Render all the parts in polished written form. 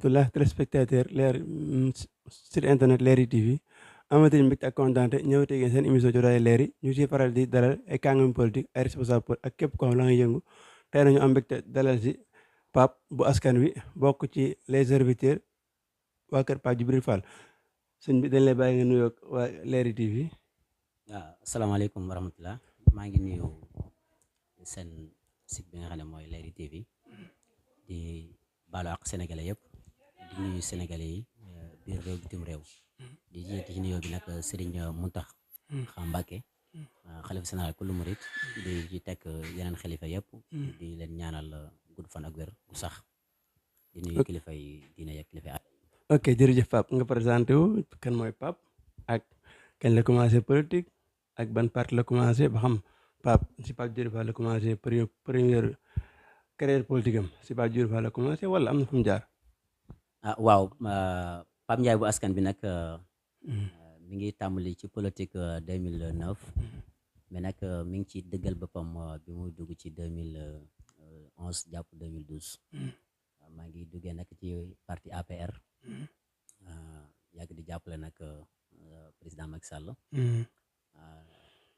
rahmatullah téléspectateur site internet Leral TV amati mbégte ak kontaante ñëw tey seen émission jotaay leer yi ñu ciy faral di dalal ay kàngami politique ay responsable politique ak képp ko xam la nga yëngu tey nañu am mbégte dalal si Pape bu askan wi bokk ci les serviteurs waa kër Pape Djibril Fall sëñ bi dañ lay bàyyi nga nuyoo waa Leral TV. waaw asalaamaaleykum wa rahmatulah maa ngi nuyu seen site bi nga xam ne mooy Leral TV di baalu ak sénégalais yëpp di nuyu sénégalais yi biir réew bitim réew di jiite ci nuyoo bi nag Serigne Mountakha Mbacké xalifa général kullu murid di ci teg yeneen xalifa yëpp di leen ñaanal gudd fan ak wér gu sax di nuyu kilifa yi diine yeeg kilifa yi. ok jërëjëf Pape nga présenté wu kan mooy Pape ak kañ la commencé politique ak ban parti la commencé ba xam Pape si Pape Djibril Fall la commencé première carrière politique am si Pape Djibril Fall la commencé wala am na fu mu jaar. waaw Pape Ndiaye bu askan bi nag mi ngi tàmbali ci politique 2009 mais nag mi ngi ci dëggal boppam bi muy dugg ci 2011 jàpp 2012 maa ngi duggee nag ci parti APR yàgg di jàppale nag président Macky Sall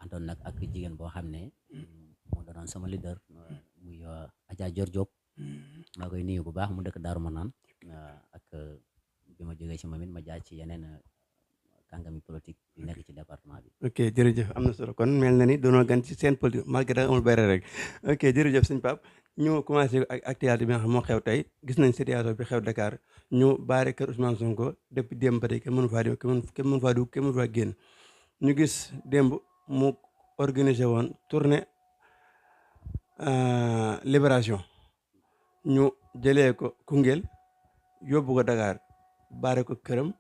antoon nag ak jigéen boo xam ne moo doonoon sama leader muy Adja Dior Diop maa koy nuyu bu baax mu dëkk Daaru Manaan ak bi ma jógee ci moom it ma jaar ci yeneen kàngami politique yu nekk ci département bi. ok jërëjëf am na solo kon mel na ni doonoo gan ci seen politique malgré amul bëre rek ok jërëjëf sëñ Pape ñu commencé ak actualité bi nga xam moo xew tey gis nañ situation bi xew Dakar ñu baare kër Ousmane Sonko depuis démb ba tey kenn mënu faa dem kenn mënu faa dugg kenn mënu faa génn ñu gis démb mu organisé woon tournée libération ñu jëlee ko Koungheul yóbbu ko Dakar baare ko këram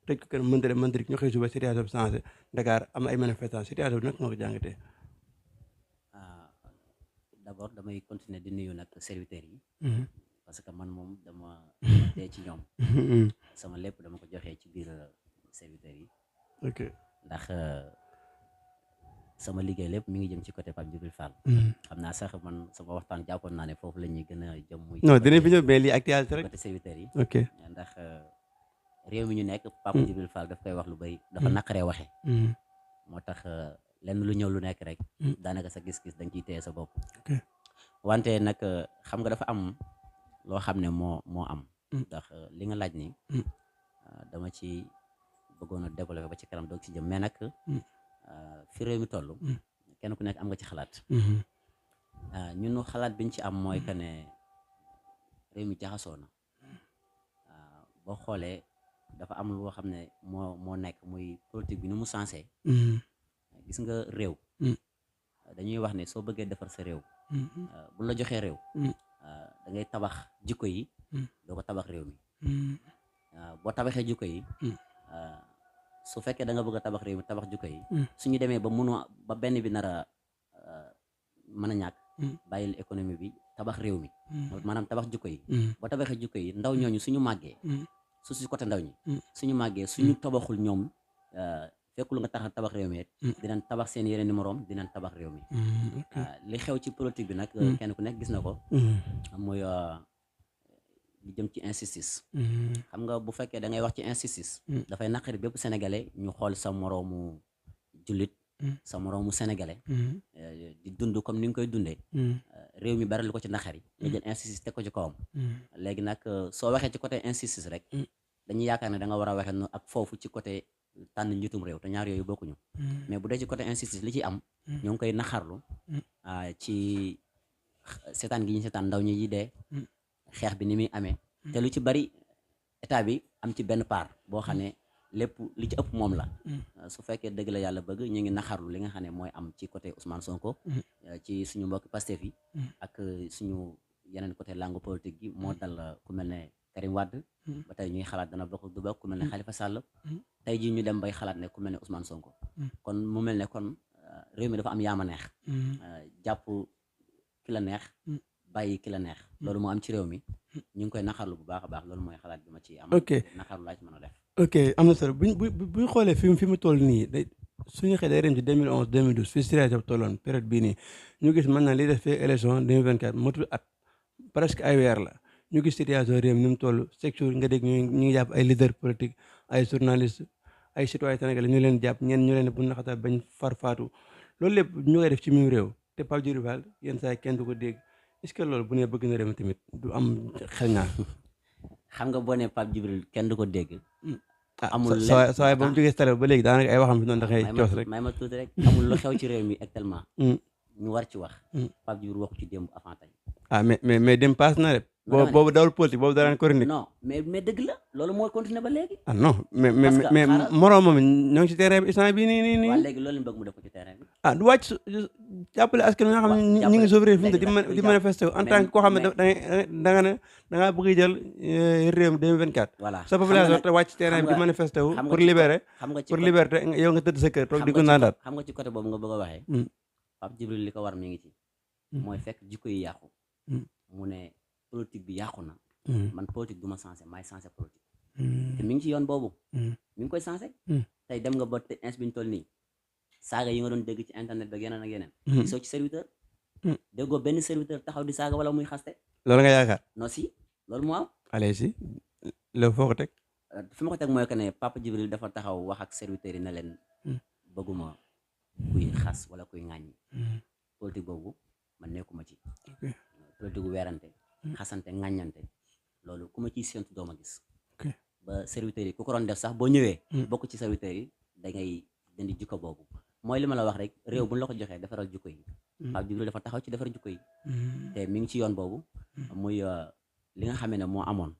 tëj ko këram mënta ñu xëy suba situation bi changé Dakar am ay manifestation situation bi nag moo ko jàngatee. d'abord damay continuer di nuyu nag serviteurs yi. parce que man moom dama dee ci ñoom. sama lépp dama ko joxee ci biir serviteurs yi. ok ndax sama liggéey lépp mi ngi jëm ci côté Pape Djibril Fall. xam naa sax man sama waxtaan jàppoon naa ne foofu la ñuy gën a jëm. muy non dinañ fi ñëw mais lii actualité rek côté serviteurs yi. ok ndax réew mi ñu nekk Pape Djibril Fall daf koy wax lu bëri. dafa naqaree waxe moo tax lenn lu ñëw lu nekk rek. daanaka sa gis-gis dañ ciy téye sa bopp. wante nag xam nga dafa am loo xam ne moo am. ndax li nga laaj ni dama ci bëggoon a développé ba ci kanam doog ci jëm mais nag fi réew mi toll. kenn ku nekk am nga ci xalaat. ñun xalaat biñ ci am mooy que ne réew mi jaxasoo na boo xoolee dafa am loo xam ne moo nekk muy politique bi ni mu sensé. gis nga réew. dañuy wax ne soo bëggee defar sa réew. bu la joxee réew. da ngay tabax jikko yi. doo ko tabax réew mi. boo tabaxee jikko yi. su fekkee da nga bëgg a tabax réew mi tabax jikko yi. suñu demee ba ba benn bi nar a mën a ñàkk. bàyyil économie bi tabax réew mi. maanaam tabax jikko yi. boo tabaxee jikko yi ndaw ñooñu suñu màggee. su si côté ndaw ñi. suñu màggee suñu tabaxul ñoom. fekkul nga tabax réew mi dinañ tabax seen yeneen numérom dinañ tabax réew mi. li xew ci politique bi nag kenn ku nekk gis na ko. muy li jëm ci injustice. xam nga bu fekkee da ngay wax ci injustice. dafay naqari bépp sénégalais ñu xool sa moroomu jullit. sa moroomu sénégalais. di dund comme ni nga koy dundee. réew mi bari lu ko ci naqari. nga jël injustice teg ko ci kawam. léegi nag soo waxee ci côté injustice rek. dañuy yaakaar ne da nga war a waxee no ak foofu ci côté tànn njiitum réew te ñaar yooyu bokkuñu. mais bu dee ci côté injustice li ci am. ñoo ngi koy naxarlu. ci seetaan gi ñu seetaan ndaw ñi yi dee. xeex bi ni muy amee. te lu ci bari état bi am ci benn part boo xam ne lépp li ci ëpp moom la. su fekkee dëgg la yàlla bëgg ñu ngi naxarlu li nga xam ne mooy am ci côté Ousmane Sonko. ci suñu mbokki Pastef yi. ak suñu yeneen côté langue politique gi moo dal ku mel ne Karim Wade. ba tey ñuy xalaat dana bokk du bokk ku mel ne Khalifa Sall. tey jii ñu dem bay xalaat ne ku mel ne Ousmane Sonko. kon mu mel ne kon réew mi dafa am yaama neex. jàpp ki la neex. bàyyi ki la neex. loolu moo am ci réew mi. ñu ngi koy naxarlu bu baax a baax loolu mooy xalaat bi ma ci am. ok naxarlu laa ci mën a def. ok am na solo buñ xoolee fi mu toll nii day suñu xëy day ren ci 2011 2012 fii situation tolloon période bii nii ñu gis mën naa li def fee élection 2024 motul at presque ay weer la ñu gis situation réew mi ni mu toll chaque jour nga dégg ñu ngi jàpp ay leader politique ay journaliste ay citoyen sénégalais ñu leen jàpp ñenn ñu leen bu naxata bañ farfaatu loolu lépp ñu koy def ci même réew te Pape Djibril Fall yenn saa yi kenn du ko dégg est-ce que loolu bu ne bëgg na réew mi tamit du am xel ñaar. xam nga boo nee Pape Djibril kenn du ko dégg. amul saa waay ba mu jógee télé ba léegi daanaka ay waxam fi noonu da ngay coos rek. may ma tuuti rek amul lu xew ci réew mi actuellement. ñu war ci wax. Pape Djibril waxu ci démb avant tey. mais dem paas na rek. boobu dawul politique boobu daraan chronique. non mais dëgg la loolu mooy continuer ba léegi. non mais moroomam ñoo ngi ci terrain bi instant bii nii. waaw léegi loolu lañ bëgg mu def ko ci terrain bi. du wàcc jàppale askan wi nga xam ne ñu ngi souffrir fi mu di manifester en tant que koo xam ne da ngaa bëgg jël réew mi 2024. voilà sa population te wàcc ci terrain bi di manifester wu pour libérer pour liberté yow nga tëdd sa kër toog di ko naandaat. xam nga ci côté boobu nga bëgg a waxee. Pape Djibril li ko war mi ngi ci. mooy fekk jikko yi yàqu. mu ne politique bi yàqu na. man politique du ma sensé maay sensé politique. te mi ngi ci yoon boobu. mi ngi koy sensé. tey dem nga ba te ins bi ñu toll nii saaga yi nga doon dégg ci internet beeg yeneen ak yeneen. gisoo ci serviteur. déggoo benn serviteur taxaw di saaga wala muy xaste. loolu nga yaakaar. non si loolu moo am. allez si loolu foo ko teg. fi ma ko teg mooy que ne Papa Djibril dafa taxaw wax ak serviteurs yi ne leen bëgguma kuy xas wala kuy ŋàññi. politique boobu man nekkuma ci. politique gu weerante. xasante ŋàññante loolu ku ma ciy séntu doo ma gis. ba serviteurs yi ku ko doon def sax boo ñëwee. bokk ci serviteurs yi da ngay dindi jikko boobu mooy li ma la wax rek réew bu ñu la ko joxee defaral jikko yi. Pape Djibril dafa taxaw ci defar jikko yi. te mi ngi ci yoon boobu. muy li nga xamee ne moo amoon.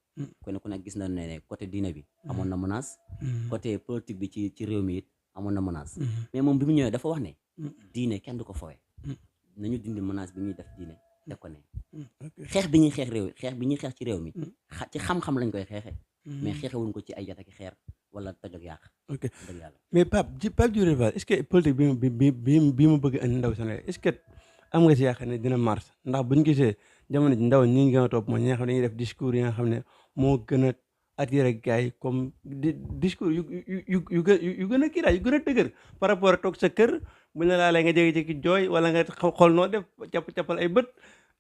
ku nekk gis na ne côté diine bi amoon na menace. côté politique bi ci réew mi it amoon na menace. mais moom bi mu ñëwee dafa wax ne. diine kenn du ko fowee. nañu dindi menace bi ñuy def diine def ko ne. xeex bi ñuy xeex ci réew mi. ci xam-xam lañ koy xeexee. mais xeexewuñ ko ci ay yat ak xeer wala toj ak yàq. ok mais Pape Djibril Fall est-ce que politique bi mu bëgg andi ndaw Sénégal est-ce que am nga si yaakaar ne dina mars ndax buñu gisee jamono ji ndaw ñi gën a topp mooy ñi nga xam ne dañuy def discours yi nga xam ne moo gën a attiré gars yi comme discours yu gën a kii daal yu gën a dëgër par rapport ak toog sa kër bu ñu la laalee nga jékki-jékki jooy wala nga xool noo def cappal ay bët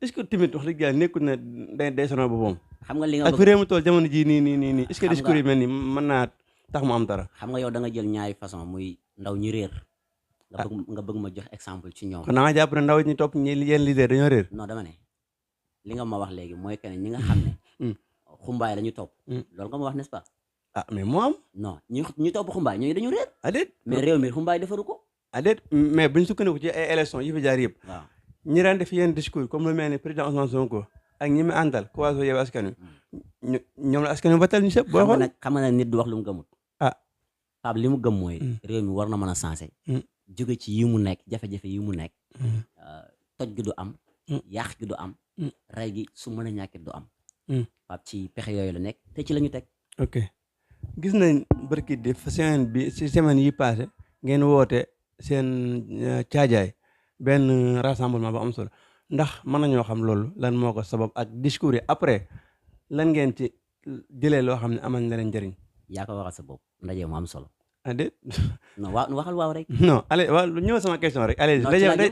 est-ce que tamit wax dëgg yàlla nekkul ne day sonal boppam. xam nga li nga ak fi réew mi tool jamono ji nii est-ce que discours yi mel ni mën naa tax mu am dara. xam nga yow da nga jël ñaari façon muy ndaw ñi réer. nga bëgg ma jox exemple ci ñoom. kon da nga jàpp ne ndaw ñi topp yenn leader dañoo réer. non dama ne li nga ma wax léegi mooy que ne ñi nga xam ne. xumbaay la ñu topp. loolu nga ma wax n'est-ce pas. mais moo am. non ñu topp xumbaay ñooñu dañu réer. déet mais réew mi xumbaay defaru ko. déet mais buñ sukkandiku ci ay élections yi fi jaar yëpp. waaw ñi daan def yenn discours comme lu mel ni président Ousmane Sonko ak ñi mu àndal coalition Yewwi Askan Wi ñoom la askan wi batal ñu sëpp. boo xool xam nga nag nit du wax lu mu gëmut. Pape li mu gëm mooy. réew mi war na mën a sensé. jóge ci yi mu nekk jafe-jafe yi mu nekk. toj gi du am. yàq gi du am. rey gi su mën a ñàkkit du am. Pape ci pexe yooyu la nekk te ci la ñu teg. ok gis nañ barki di semaine yi passé ngeen woote seen caajaay benn rassemblement bu am solo ndax mën nañoo xam loolu lan moo ko sabab ak discours yi après lan ngeen ci jëlee loo xam ne amal na leen njëriñ. yaa ko waxal sa bopp ndaje mu am solo. déet. non waxal waaw rek. non allez waaw ñëw sama question rek. allez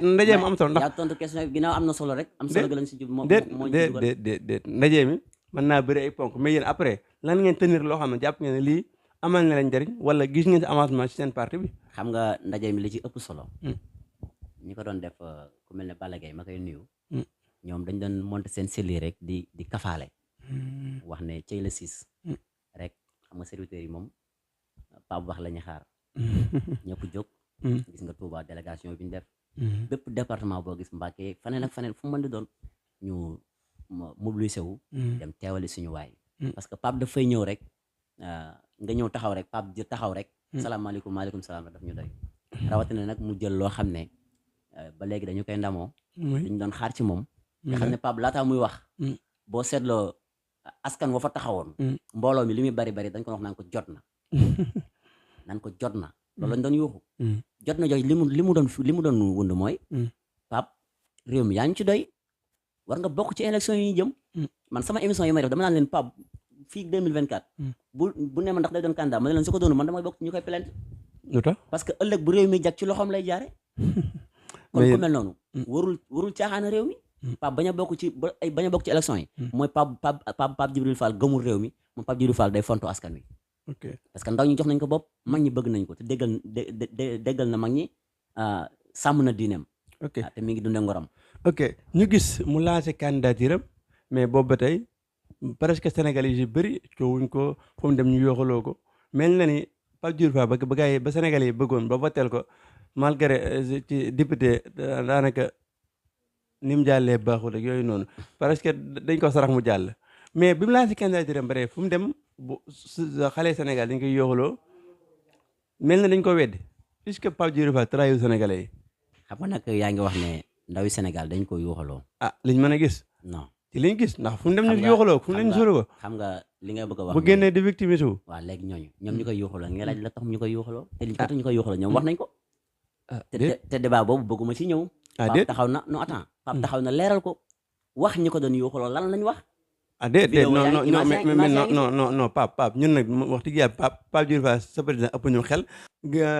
ndaje mu am solo ndax. yaa tontu question bi ginnaaw am na solo rek. am solo gi lañ si jub moo déet ndaje mi mën naa bëri ay ponk mais yéen après lan ngeen tenir loo xam ne jàpp ngeen ne lii amal na leen njëriñ wala gis ngeen ci avancement ci seen parti bi. xam nga ndaje mi li ci ëpp solo. ñi ko doon def ku mel ne Balla Gaye ma koy nuyu. ñoom dañ doon monter seen cellules rek di kafaale. wax ne cey la 6. rek xam nga serviteurs yi moom Pape wax la ñu xaar. ñëpp jóg. gis nga Touba délégation bi ñu def. bépp département boo gis Mbacké faneen ak faneen fu mu mën di doon ñu mobiliser wu. dem teewali suñu waay. parce que Pape daf fay ñëw rek nga ñëw taxaw rek Pape ji taxaw rek. salaamaaleykum maaleykum salaam daf ñu doy. rawatina nag mu jël loo xam ne. ba léegi dañu koy ndamoo. dañu doon xaar ci moom. nga xam ne Pape laataa muy wax. boo seetloo askan wa fa taxawoon. mbooloo mi li muy bari bari dañ ko wax naan ko jot na. naan ko jot na loolu lañ doon yuuxu. jot na jooju li mu doon wund mooy. Pape réew mi yaa ngi ci doy. war nga bokk ci élection yi ñu jëm. man sama émission yi may def dama naan leen Pape fii 2024. bu ne ma ndax day doon candidat ma ne leen su ko doonu man damay bokk ñu koy plainte. lu tax parce que ëllëg bu réew mi jag ci loxoom lay jaare kon ku mel noonu. warul caaxaana réew mi. Pape bañ a bokk ci bañ a bokk ci élection yi mooy Pape Djibril Fall gëmul réew mi moom Pape Djibril Fall day fonto askan wi parce que ndaw ñi jox nañ ko bopp mag ñi bëgg nañ ko te déggal na mag ñi sàmm na diineem te mi ngi dundee ngoram. ok ñu gis mu lancé candidature am mais boobu ba tey presque Sénégalais yi bëri coowuñ ko fu mu dem ñu yooxaloo ko mel na ni Pape Djibril Fall ba gars yi ba Sénégalais yi bëggoon ba voteel ko malgré ci député daanaka ni mu jàllee baaxul ak yooyu noonu parce que dañ ko sarax mu jàll mais bi mu lancé candidature am bare fu mu dem bu xale Sénégal dañ koy yooxaloo mel na dañ ko weddi puisque Pape Djibril Fall trahir Sénégalais yi. xam nga nag yaa ngi wax ne ndawi Sénégal dañ ko yooxaloo. liñ mën a gis. non ci liñ gis ndax fu mu dem ñu yooxaloo fu mu dem ñu sori ko. xam nga li nga bëgg a wax. bu génnee di victime wu. waaw léegi ñoom ñu koy yooxaloo nga laaj la tax ñu koy yooxaloo. te li tax ñu koy yooxaloo ñoom wax nañ ko. te débat boobu bëgguma ci ñëw. Pape taxaw na non attends Pape taxaw na leeral ko wax ñi ko doon yooxaloo lan lañ wax. déedéet non Pape ñun nag wax dëgg yàlla Pape Djibril Fall sa président ëpp ñu xel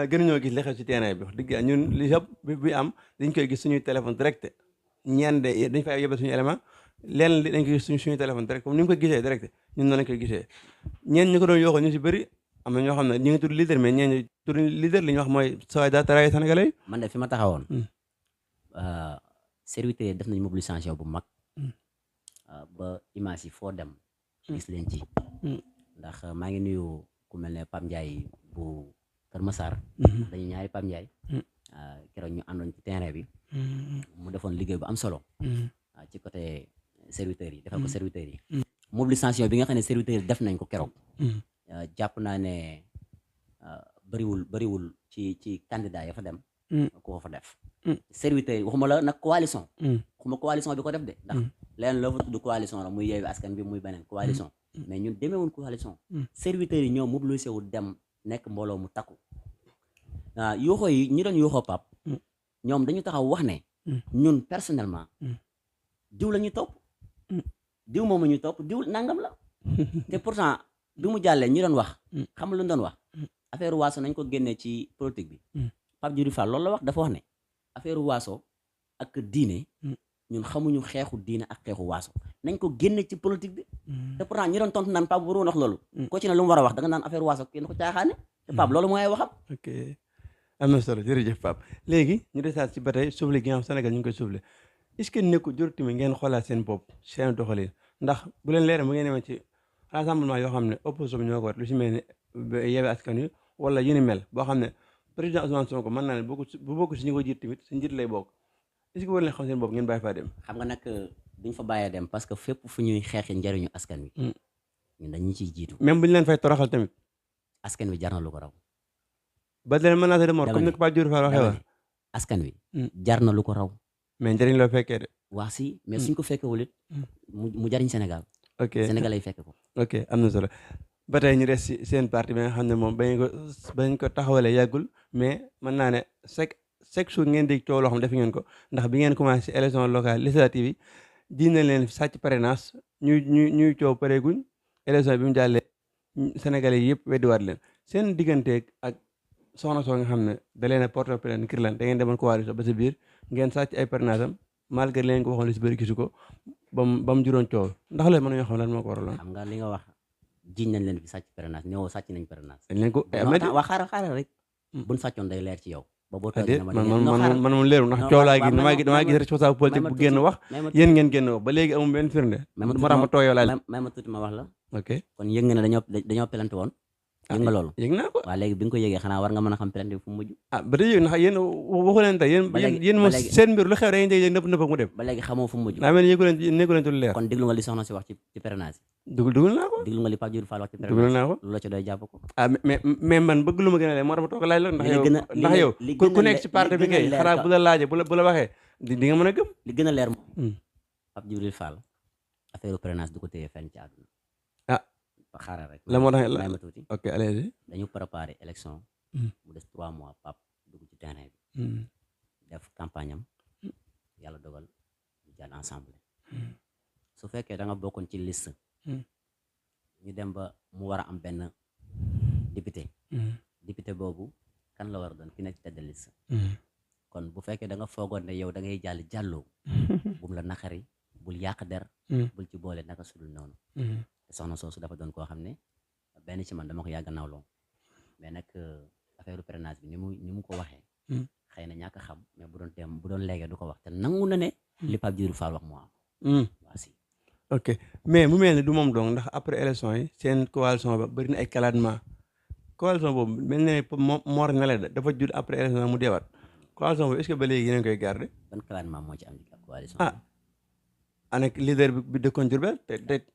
gënuñoo gis li xew ci terrain bi wax dëgg yàlla ñun li yëpp bi am dañ koy gis suñuy téléphone direct ñeen de dañ fay yóbbal suñu élément leen li dañ koy gis suñuy téléphone direct comme ni ñu ko gisee direct ñun noonu lañ koy gisee ñeen ñu ko doon yooxoo ñu si bëri am na ñoo xam ne ñu ngi tudd leader mais ñeen ñi tudd leader li ñu wax mooy sawaay daa taraay sénégalais man de fi ma taxawoon serviteurs def nañ mobilisation bu mag ba image yi foo dem gis leen ci ndax maa ngi nuyu ku mel ne Pape Ndiaye bu Kër Massar dañu ñaari Pape Ndiaye keroog ñu àndoon ci terrain bi mu defoon liggéey bu am solo ci côté serviteurs yi defal ko serviteurs yi mobilisation bi nga xam ne serviteurs yi def nañ ko keroog jàpp naa ne bëriwul ci candidat ya fa dem ku ko fa def serviteurs yi waxuma la nag coalition waxuma coalition bi ko def de ndax leen loo fa tudd coalition la muy Yewwi Askan Wi muy beneen coalition mais ñun demeewuñ coalition serviteurs yi ñoo mobilisé wu dem nekk mbooloo mu takku yooxoo yi ñi doon yooxoo Pape ñoom dañu taxaw wax ne ñun personnellement diw la ñuy topp diw moom la ñuy topp diw nangam la te pourtant bi mu jàllee ñi doon wax xam lu ñu doon wax affaire waaso nañ ko génnee ci politique bi Pape Djibril Fall loolu la wax dafa wax ne affaire waaso ak diine ñun xamuñu xeexu diine ak xeexu waaso nañ ko génne ci politique bi te pourtant ñi doon tontu naan Pape waroon wax loolu ko ci ne lu mu war a wax da nga naan affaire waaso kenn ko caaxaane te Pape loolu mooy waxam. ok am na solo jërëjëf Pape léegi ñu desaat ci ba tey soufflé gi nga xam Sénégal ñu ngi koy soufflé est-ce que nekku jot tamit ngeen xoolaat seen bopp seen doxalin ndax bu leen leeral mu ngeen demee ci rassemblement yoo xam ne opposition bi ñoo ko war lu si mel ne Yewwi Askan Wi wala yu ni mel boo xam ne président Ousmane Sonko mën naa ne bu bokk si ñu ko jiit tamit si njiit lay bokk est-ce que war leen xam seen bopp ngeen bàyyi faa dem. xam nga nag duñ fa bàyyee dem parce que fépp fu ñuy xeexee njëriñu askan wi ñun dañu ciy jiitu même bu ñu leen fay toroxal tamit askan wi jar na lu ko raw ba leen menacé de mort comme ni ko Pape Djibril Fall waxee woon askan wi jar na lu ko raw mais njëriñ loo fekkee de waa si mais suñ ko fekkewul it mu jariñ Sénégal ok Sénégal ay fekk ko ok am na solo ba tey ñu des si seen parti bi nga xam ne moom bañ ko taxawalee yàggul mais mën naa ne chaque jour ngeen dégg coow loo xam ne def ngeen ko ndax bi ngeen commencé élection locale législative yi ji nañ leen sàcc parrainage ñuy coow pareeguñ élection bi mu jàllee Sénégalais yi yëpp weddiwaat leen seen digganteeg ak soxna soo nga xam ne da leen a porté plainte ngir lan da ngeen demoon coalition ba sa biir ngeen sàcc ay parrainage am malgré leen ko waxoon li si bëri gisu ko ba mu juróon coow ndax loolu mën nañoo xam lan moo ko waraloon. xam nga li nga wax jiñ nañ leen fi sàcc parrainage néew sàcc nañ parrainage. dañ leen ko waa xaaral rek buñ sàccoon day leer ci yow. ba boo toogee man moom leeru ndax coow laa gi damaa gis responsable politique bu génn wax yéen ngeen génn wax ba léegi amul benn firnde moo tax ma tooyoo laaj may ma tuuti ma wax la ok kon yëg nga ne dañoo pelante woon yëg nga loolu yëg naa ko waaw léegi bi nga ko yëgee xanaa war nga mën a xam pelante bi fu mu mujj ba tey yëg ndax yéen waxu leen tey yéen moom seen mbir lu xew da ngeen dégg nëpp nëpp mu dem ba léegi xamoo fu mu mujj daa mel ni nekku leen tul leer kon déglu nga li soxna si wax ci parrainage dugul naa ko déglu nga li Pape Djibril Fall wax ci dugul naa ko lu la ci doy jàpp ko mais man bëgg lu ma gën a leen moo tax ma toog laaj la ndax yow ku nekk ci parti bi kay xanaa bu la laajee bu la waxee di nga mën a gëm li gën a leer moom Pape Djibril Fall affaire parrainage du ko téye fenn ci àdduna xaaral rek la moo tax may ma tuuti ok allez dañu préparé élection mu des 3 mois Pape dugg ci terrain bi def campagne am yàlla dogal ñu jàll ensemble su fekkee da nga bokkoon ci liste ñu dem ba mu war a am benn député boobu kan la war a doon ki nekk tête de liste kon bu fekkee da nga foogoon ne yow da ngay jàlloo bum la naqari bul yàq der bul ci boole naka sudul noonu te soxna soosu dafa doon koo xam ne benn ci man dama ko yàgg nawloo mais nag affaire parrainage bi ni mu ko waxee xëy na ñàkk xam mais bu doon léegi du ko wax te nangu na ne li Pape Djibril Fall wax moo am waa si ok mais mu mel ni du moom dong ndax après élection yi seen coalition ba bëri na ay calatement coalition boobu mel ne Mor Nale dafa judd après élection mu deewaat coalition boobu est-ce que ba léegi yéen a ngi koy garder. ban calatement moo ci am ci coalition ah ana leader bi dëkkoon Diourbel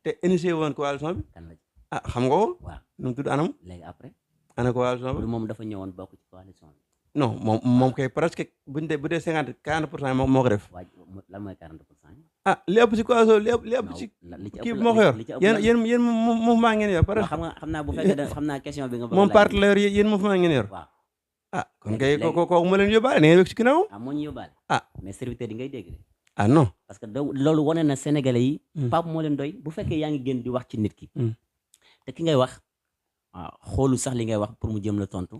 te initié woon coalition bi. kan la ci xam nga ko. waaw nu mu tudd anam. léegi après. ana coalition bi moom dafa ñëwoon bokk ci coalition bi. non moom kay presque bu dee 40% moo ko def. waaj lan mooy 40%. li ëpp ci coalition li ëpp ci kii moo ko yor yéen mouvement ngeen yor. waaw xam naa bu fekkee xam naa question bi nga bëgg moom parti la yor yéen mouvement ngeen yor. waaw kon kay kooku moo leen yóbbaale da ngeen wékk ci ginnaaw. moo ñu yóbbaale. mais serviteur yi ngay dégg de. Non. parce que loolu wane na Sénégalais yi. Pape moo leen doy bu fekkee yaa ngi génn di wax ci nit ki. te ki ngay wax xoolu sax li ngay wax pour mu jëm la tontu.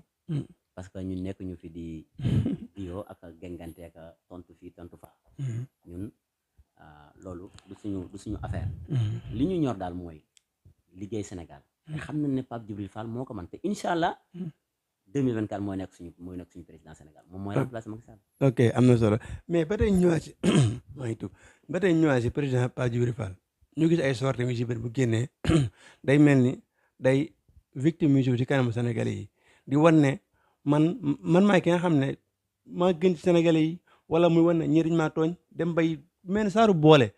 parce que ñun nekk ñu fi di yoo ak gengante ak tontu fii tontu fa ñun loolu du suñu affaire li ñu ñor daal mooy liggéey Sénégal te xam nañ ne Pape Djibril Fall moo ko man te incha allah 2024 mooy nekk suñu président Sénégal moom mooy remplacer Macky Sall. ok am na solo mais ba tey ñëwaat ci maa ngi tudd ba tey ñëwaat ci président Pape Djibril Fall ñu gis ay sorties yu ci biir bu génnee day mel ni day victime ci kanamu Sénégalais yi di wan ne man maay ki nga xam ne maa gën ci Sénégalais yi wala muy wan ne ñii dañ maa tooñ dem bay mel ni saaru boole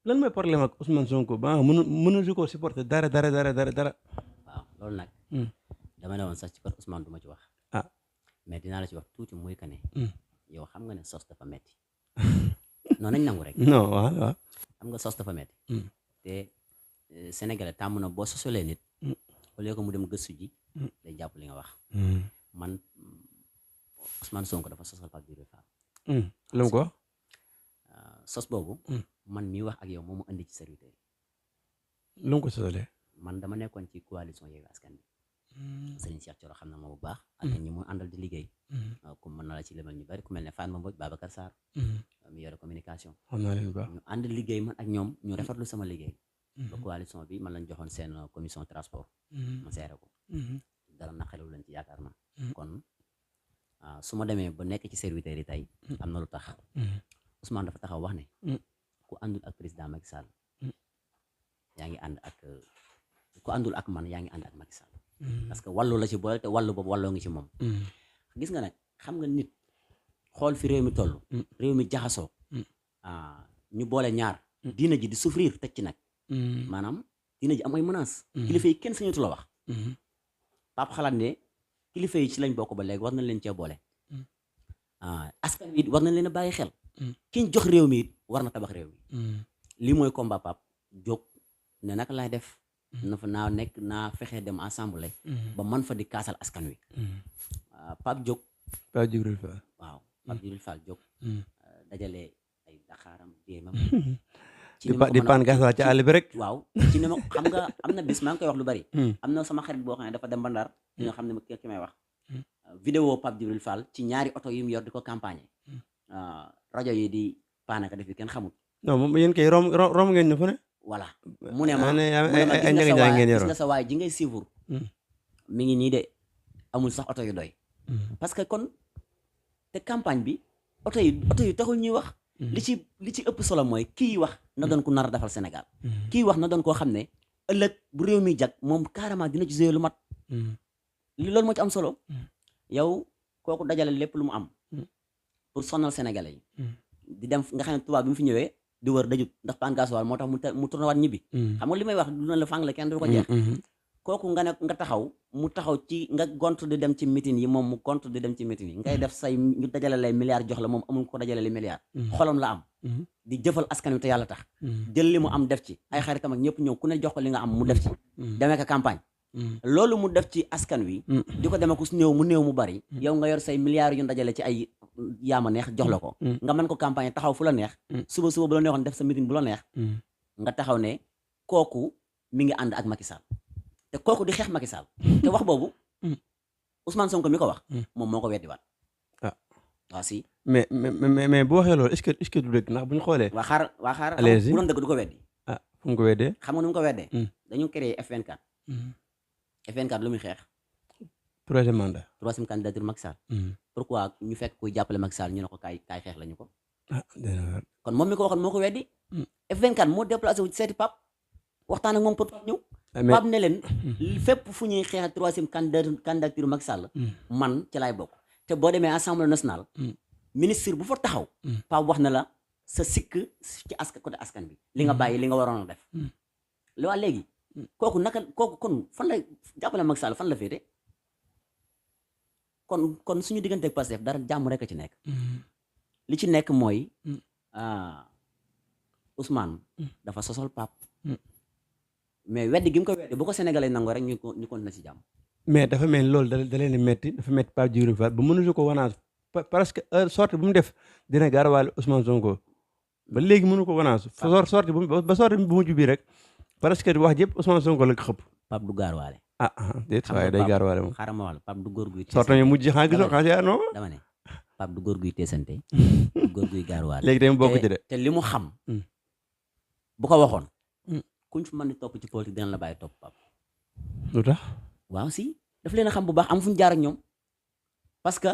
lan mooy problème ak Ousmane Sonko ba mënu ko supporter dara. waaw loolu nag. dama ne woon sax ci kër Ousmane du ma ci wax. mais dinaa la ci wax tuuti muy que ne. yow xam nga ne sos dafa metti noonu nañ nangu rek. non waaw. xam nga sos dafa metti te Sénégalais tàmm na boo sosolee nit. au lieu que mu dem gëstu ji. day jàpp li nga wax. man Ousmane Sonko dafa sosal Pape Djibril Fall. lu mu ko wax. sos boobu. man mii wax ak yow moo ma indi ci serviteur yi. lu mu ko sosalee. man dama nekkoon ci coalition Yewwi Askan Wi. Serigne Cheikh Thioro xam na ma bu baax. ak ñi mu àndal di liggéey. ku mën na la ci limal ñu bari ku mel ne Fatma Mbodj Babacar Sarr. mu yore communication. xam naa leen bu baax ñu ànd liggéey man ak ñoom ñu rafetlu sama liggéey. ba coalition bi man lañ joxoon seen commission transport. ma seere ko. dara naqariwul leen ci yaakaar naa. kon su ma demee ba nekk ci serviteurs yi tey. am na lu tax. Ousmane dafa taxaw wax ne. ku àndul ak président Macky Sall. yaa ngi ànd ak ku àndul ak man yaa ngi ànd ak Macky Sall. parce que wàllu la ci boole te wàllu boobu wàlloo ngi ci moom. gis nga nag xam nga nit xool fi réew mi toll. réew mi jaxasoo. ñu boole ñaar. diina ji di souffrir teg ci nag. maanaam diina ji am ay menaces. kilifa yi kenn sañatu la wax. Pape xalaat ne kilifa yi ci lañ bokk ba léegi war nañ leen cee boole. askan wi war nañ leen a bàyyi xel. kiñ jox réew mi it war na tabax réew mi. lii mooy combat Pape jóg ne naka laay def. na fa naa fexe dem assemblée. ba man fa di kaasal askan wi. Pape jóg. Pape Djibril Fall. waaw Pape Djibril Fall jóg. dajale ay daxaaram déemam. di pan gas ci àll bi rek. waaw ci ni ma xam nga am na bis maa ngi koy wax lu bari. am na sama xarit boo xam ne dafa dem ba Ndar. di nga xam ne ki may wax. vidéo Pape Djibril Fall ci ñaari oto yu mu yor di ko campagne. rajo yi di paanaka def bi kenn xamul. non moom yéen kay rom ngeen ñu fu ne. voilà mu ne ma gis nga sa waay ji ngay suivre. mi ngi nii de amul sax oto yu doy. parce que kon te campagne bi oto yi taxul ñuy wax. li ci ëpp solo mooy kii wax na doon ku nar a defal Sénégal. kii wax na doon koo xam ne ëllëg bu réew mi jag moom carrément dina ci jouer lu mat. loolu moo ci am solo. yow kooku dajale lépp lu mu am. pour sonal Sénégalais yi. di dem nga xam ne tubaab bi mu fi ñëwee di wër dajut ndax pangaasuwaal moo tax mu tourné waat ñibbi. xam nga li may wax du na la fang la kenn du ko jeex. kooku nga taxaw mu taxaw ci nga gont di dem ci meeting yi moom mu gont di dem ci meeting yi ngay def say ñu dajale lay milliards jox la moom amul ko dajale li milliards. xolam la am. di jëfal askan wi te yàlla tax. jël li mu am def ci ay xaritam ak ñëpp ñëw ku ne jox ko li nga am mu def ci. demee ko campagne. loolu mu def ci askan wi. di ko demee ku néew mu bari. yow nga yor say milliards yu dajale ci ay yaama neex jox la ko. nga mën ko campagne taxaw fu la neex. suba bu la neexoon def sa meeting bu la neex. nga taxaw ne kooku mi ngi ànd ak Macky Sall te kooku di xeex Macky Sall te wax boobu Ousmane Sonko mi ko wax moom moo ko weddiwaat waaw si. mais boo waxee loolu est-ce que du dëgg ndax bu ñu xoolee. waa xaar allez-y bu doon dëgg du ko weddi. ah fu mu ko weddee. xam nga nu mu ko weddee. dañu créé F24. F24 lu muy xeex. troisième mandat. troisième candidature Macky Sall. pourquoi ñu fekk kuy jàppale Macky Sall ñu ne ko kaay xeex lañu ko. kon moom mi ko waxoon moo ko weddi. F24 moo déplacé wu seeti Pape waxtaan ak moom pour Pape ñëw. Pape ne leen fépp fu ñuy xeex troisième candidature Macky Sall. man ci laay bokk. te boo demee assemblée nationale. ministre bu fa taxaw. Pape wax na la sa sikk ci côté askan bi. li nga bàyyi li nga waroon a def. li waa léegi. kooku kon fan la jàppale Macky Sall fan la féete. kon suñu digganteeg Pastef dara jàmm rek a ci nekk. li ci nekk mooy. Ousmane. dafa sosol Pape. mais weddi gi mu ko weddi bu ko sénégalais nangoo rek ñu continuer ci jàmm. mais dafa mel loolu da leen metti dafa metti Pape Djibril Fall ba mënuñu ko wanaas parce que sortie bu mu def dina gaarawaale Ousmane Sonko ba léegi mënu ko wanaas sortie bu mujj bii rek parce que wax jëpp Ousmane Sonko la ko xëpp. Pape du gaarawaale. déet waaye day gaarawaale moom. xaaral ma wax la Pape du góor guy. sortie mujj xanaa gisoo xanaa non. dama ne Pape du góor guy teesante. du góor guy gaarawaale. léegi tamit bokk ci de. te li mu xam. bu ko waxoon. kuñ fi mën di topp ci politique dina la bàyyi topp Pape. lu tax. waaw si daf leen a xam bu baax am fu ñu jaar ak ñoom parce que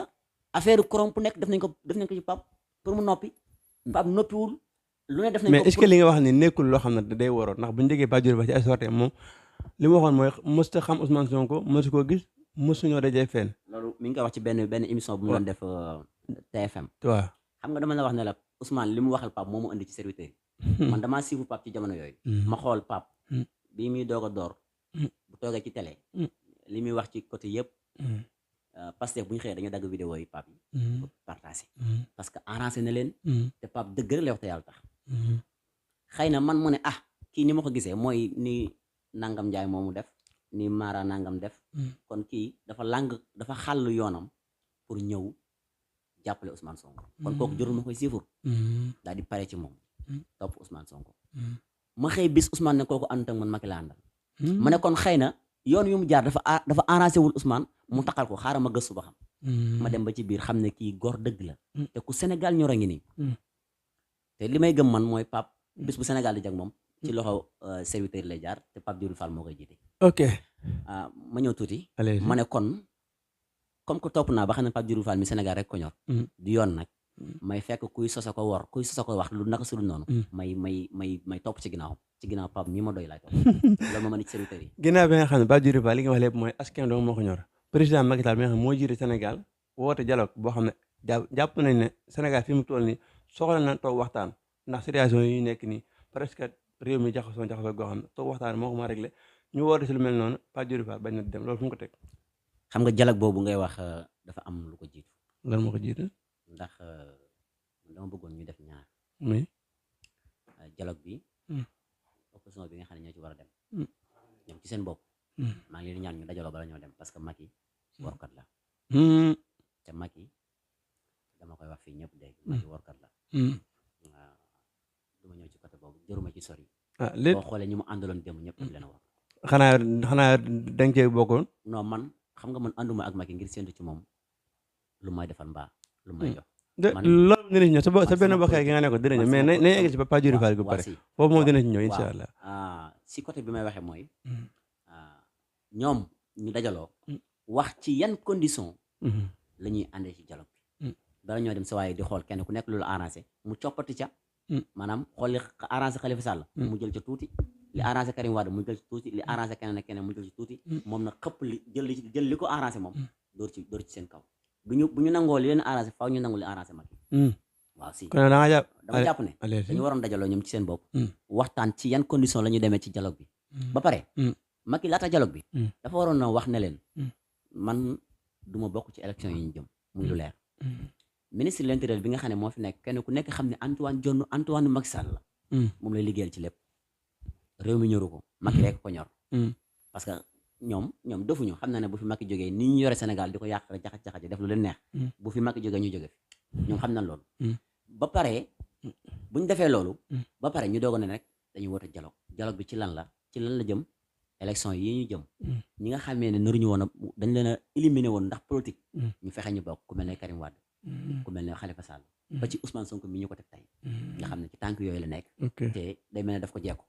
affaire corrompu nekk def nañ ko ci Pape pour mu noppi. Pape noppiwul lu ne def nañ ko. mais est-ce que li nga wax ni nekkul loo xam ne day waroon ndax bu ñu déggee Pape Djibril Fall ci ay sortie moom li mu waxoon mooy mosut a xam Ousmane Sonko mosu koo gis mosuñoo dajee fenn. loolu mi ngi koy wax ci benn émission bu mu doon def TFM. waaw xam nga dama la wax ne la Ousmane li mu waxal Pape moo mu indi ci serviteur yi. man damaa siifu Pape ci jamono yooyu. ma xool Pape. bii muy doog a door. bu toogee ci télé. li muy wax ci côté yëpp. Pastef bu ñu xëyee dañoo dagg vidéo yi Pape yi. pour partager. parce que arrangé na leen. te Pape dëgg rek la wax te yàlla tax. xëy na man mu ne kii ni ma ko gisee mooy ni Nangam Njaay moomu def ni Mara Nangam def. kon kii dafa xàll yoonam pour ñëw jàppale Ousmane Sonko. kon kooku jorul ma koy siifur. daal di pare ci moom. topp Ousmane Sonko. ma xëy bis Ousmane ne kooku ànd ak man Macky la àndal. ma ne kon xëy na yoon yu mu jaar dafa arrangé wul Ousmane mu taxal ko xaaral ma gëstu ba xam. ma dem ba ci biir xam ne kii góor dëgg la. te ku Sénégal ñor a ngi nii. te li may gëm man mooy Pape bis bu Sénégal di jag moom. ci loxo serviteur lay jaar te Pape Djibril Fall moo koy jiite. ok ma ñëw tuuti. ma ne kon comme que topp naa ba xam ne Pape Djibril Fall mi Sénégal rek ko ñor. du yoon nag. may fekk kuy sosa ko wor kuy sosa ko wax lu naka su dul noonu. may topp ci ginnaaw Pape mi ma doy laay topp. loolu ma mën ci serviteur yi. ginnaaw bi nga xam ne Pape Djibril Fall li nga wax lépp mooy askan dong moo ko ñor président Macky Sall bi nga xam ne moo jiite Sénégal woote dialogue boo xam ne jàpp nañ ne Sénégal fi mu toll nii soxla na toog waxtaan ndax situation yi nekk nii presque réew mi jaxasoo goo xam ne toog waxtaan moo ko ma réglé ñu woote si lu mel noonu Pape Djibril Fall bañ na dem loolu fu mu ko teg. xam nga dialogue boobu ngay wax dafa am lu ko jiitu. lan moo ko jiitu. ndax dama bëggoon ñu def ñaar. oui. dialogue bi. opposition bi nga xam ne ñoo ci war a dem. ñoom ci seen bopp. maa ngi leen di ñaan ñu dajaloo bala ñoo dem parce que Macky workat la. te Macky dama koy wax fii ñëpp dégg Macky workat la. waaw du ma ñëw ci côté boobu jëruma ci sori. lépp boo xoolee ñi mu àndaloon démb ñëpp daf leen a war. xanaa da nga cee bokkoon. non man xam nga man ànduma ak Macky ngir séntu ci moom lu may defal mbaa lu may jox. loolu dina ci ñëw sa benn bokkee gi nga ne ko dina ñëw mais nañ egg ci Pape Djibril Fall bu pare foofu moom dina ci ñëw incha allah. si côté bi may waxee mooy ñoom ñu dajaloo wax ci yan condition la ñuy àndee ci dialogue bi bala ñoo dem sa waaye di xool kenn ku nekk loolu arrangé mu coppati ca maanaam xool li arrangé Khalifa Sall mu jël ca tuuti li arrangé Karim Wade mu jël ci tuuti li arrangé keneen ak keneen mu jël ci tuuti moom nag xëpp li jël li ko arrangé moom door ci seen kaw bu ñu nangoo li leen arrangé faaw ñu nangu li arrangé Macky. waaw si dama jàpp ne dañu waroon dajaloo ñoom ci seen bopp waxtaan ci yan condition la ñu demee ci dialogue bi ba pare Macky laata dialogue bi dafa waroon na wax ne leen man du ma bokk ci élection yi ñu jëm muy lu leer ministre de l'intérieur bi nga xam ne moo fi nekk kenn ku nekk xam ne Antoine Macky Sall la moom lay liggéeyal ci lépp réew mi ñoru ko Macky rek ko ñor parce que ñoom defuñu xam na ne bu fi Macky jógee ni ñu yore Sénégal di ko yàq jaxat def lu leen neex bu fi Macky jógee ñu jóge fi ñoom xam nañ loolu ba pare buñ defee loolu ba pare ñu doog ne rek dañuy woote dialogue bi ci lan la jëm élection yi ñu jëm ñi nga xamee ne naruñu woon dañ leen a éliminé woon ndax politique ñu fexe ñu bokk ku mel ne Karim Wade ku mel ne Khalifa Sall ba ci Ousmane Sonko mi ñu ko teg tey nga xam ne ci tànk yooyu la nekk te day mel ne daf ko jekku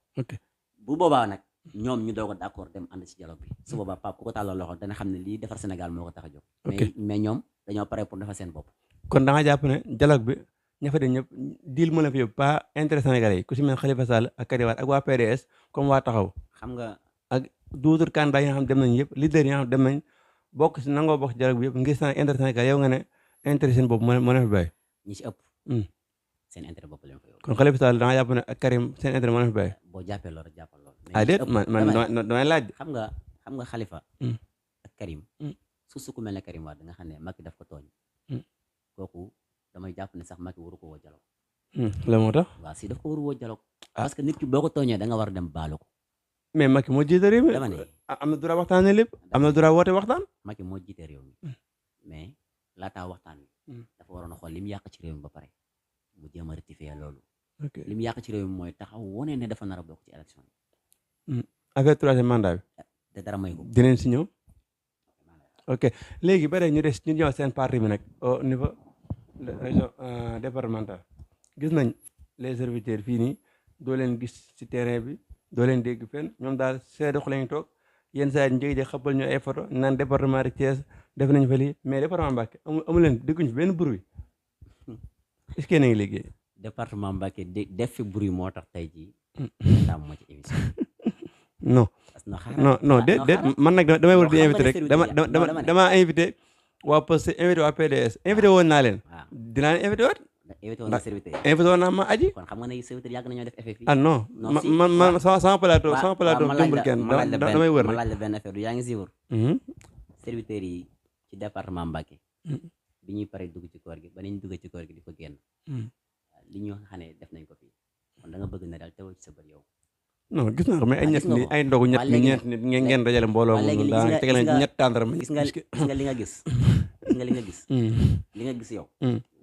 bu boobaa nag ñoom ñu doog a d'accord dem ànd ci dialogue bi su boobaa Pape ku ko tàllal loxo dana xam ne lii defar Sénégal moo ko tax a jóg mais ñoom dañoo pare pour defar seen bopp kon da nga jàpp ne dialogue bi ña fa dem ñëpp deal mën a fi yóbbu pas intérêt sénégalais yi ku si mel Khalifa Sall ak Karim Wade ak waa PDS comme waa taxaw xam nga ak d'autres candidats yi nga xam dem nañ yëpp leader yi nga xam dem nañ bokk si nangoo bokk si dialogue bi yëpp ngir seen intérêt sénégalais yow nga ne intérêt seen bopp mën a fi bàyyi ñi ci ëpp seen intérêt bopp lañ fa yóbbu kon Khalifa Sall da nga jàpp ne ak Karim seen intérêt mën a fi bàyyi boo jàppee loolu rek jàppal loolu ah déet man damay laaj xam nga Khalifa ak Karim su ku mel ne Karim Wade nga xam ne Macky daf ko tooñ kooku damay jàpp ne sax Macky waru ko woo dialogue la moo tax waaw si daf ko waru woo dialogue parce que nit ki boo ko tooñee da nga war a dem baalu ko mais Macky moo jiite réew mi dama ne am na droit waxtaanee lépp am na droit woote waxtaan Macky moo jiite réew mi mais laataa waxtaan wi dafa waroon a xool li mu yàq ci réew mi ba pare mu jéem a rectifier loolu li mu yàq ci réew mi mooy taxaw wone ne dafa nar a bokk ci élection yi affaire troisième mandat bi te dara may ko dinañ si ñëw ok léegi ba ñu des ñu ñëw seen parti bi nag au niveau de région départementale gis nañ les serviteurs fii nii doo leen gis ci terrain bi doo leen dégg fenn ñoom daal seedox lañu toog yenn saa yi njëg xappal ñu ay photo naan département de Thiès def nañ fa lii mais département Mbacké amu leen dégguñu fi benn bruit est-ce que yéen a ngi liggéey département Mbacké def fi bruit moo tax tey jii tam moo ci émission non non déet man nag damay war di invité rek dama invité waa Poste invité waa PDS invité woon naa leen dinaa leen invité waat invité woon naa ma aji kon xam nga ne serviteur yàgg nañoo def effet fii ah non man sama plateau jëmbul kenn damay wër ma laaj la benn affaire du yaa ngi siiwur serviteurs yi ci département Mbacké bi ñuy pare dugg ci koor gi ba nañ dugg ci koor gi di ko génn li ñu xam ne def nañ ko fii kon da nga bëgg na daal teewul ci sa bët yow non gis naa ko mais ay ñett ni ay ndogu ñett ni ñeent nit ngeen dajale mbooloo moom daa tegal ñett tàndarma gis nga li nga gis li nga gis yow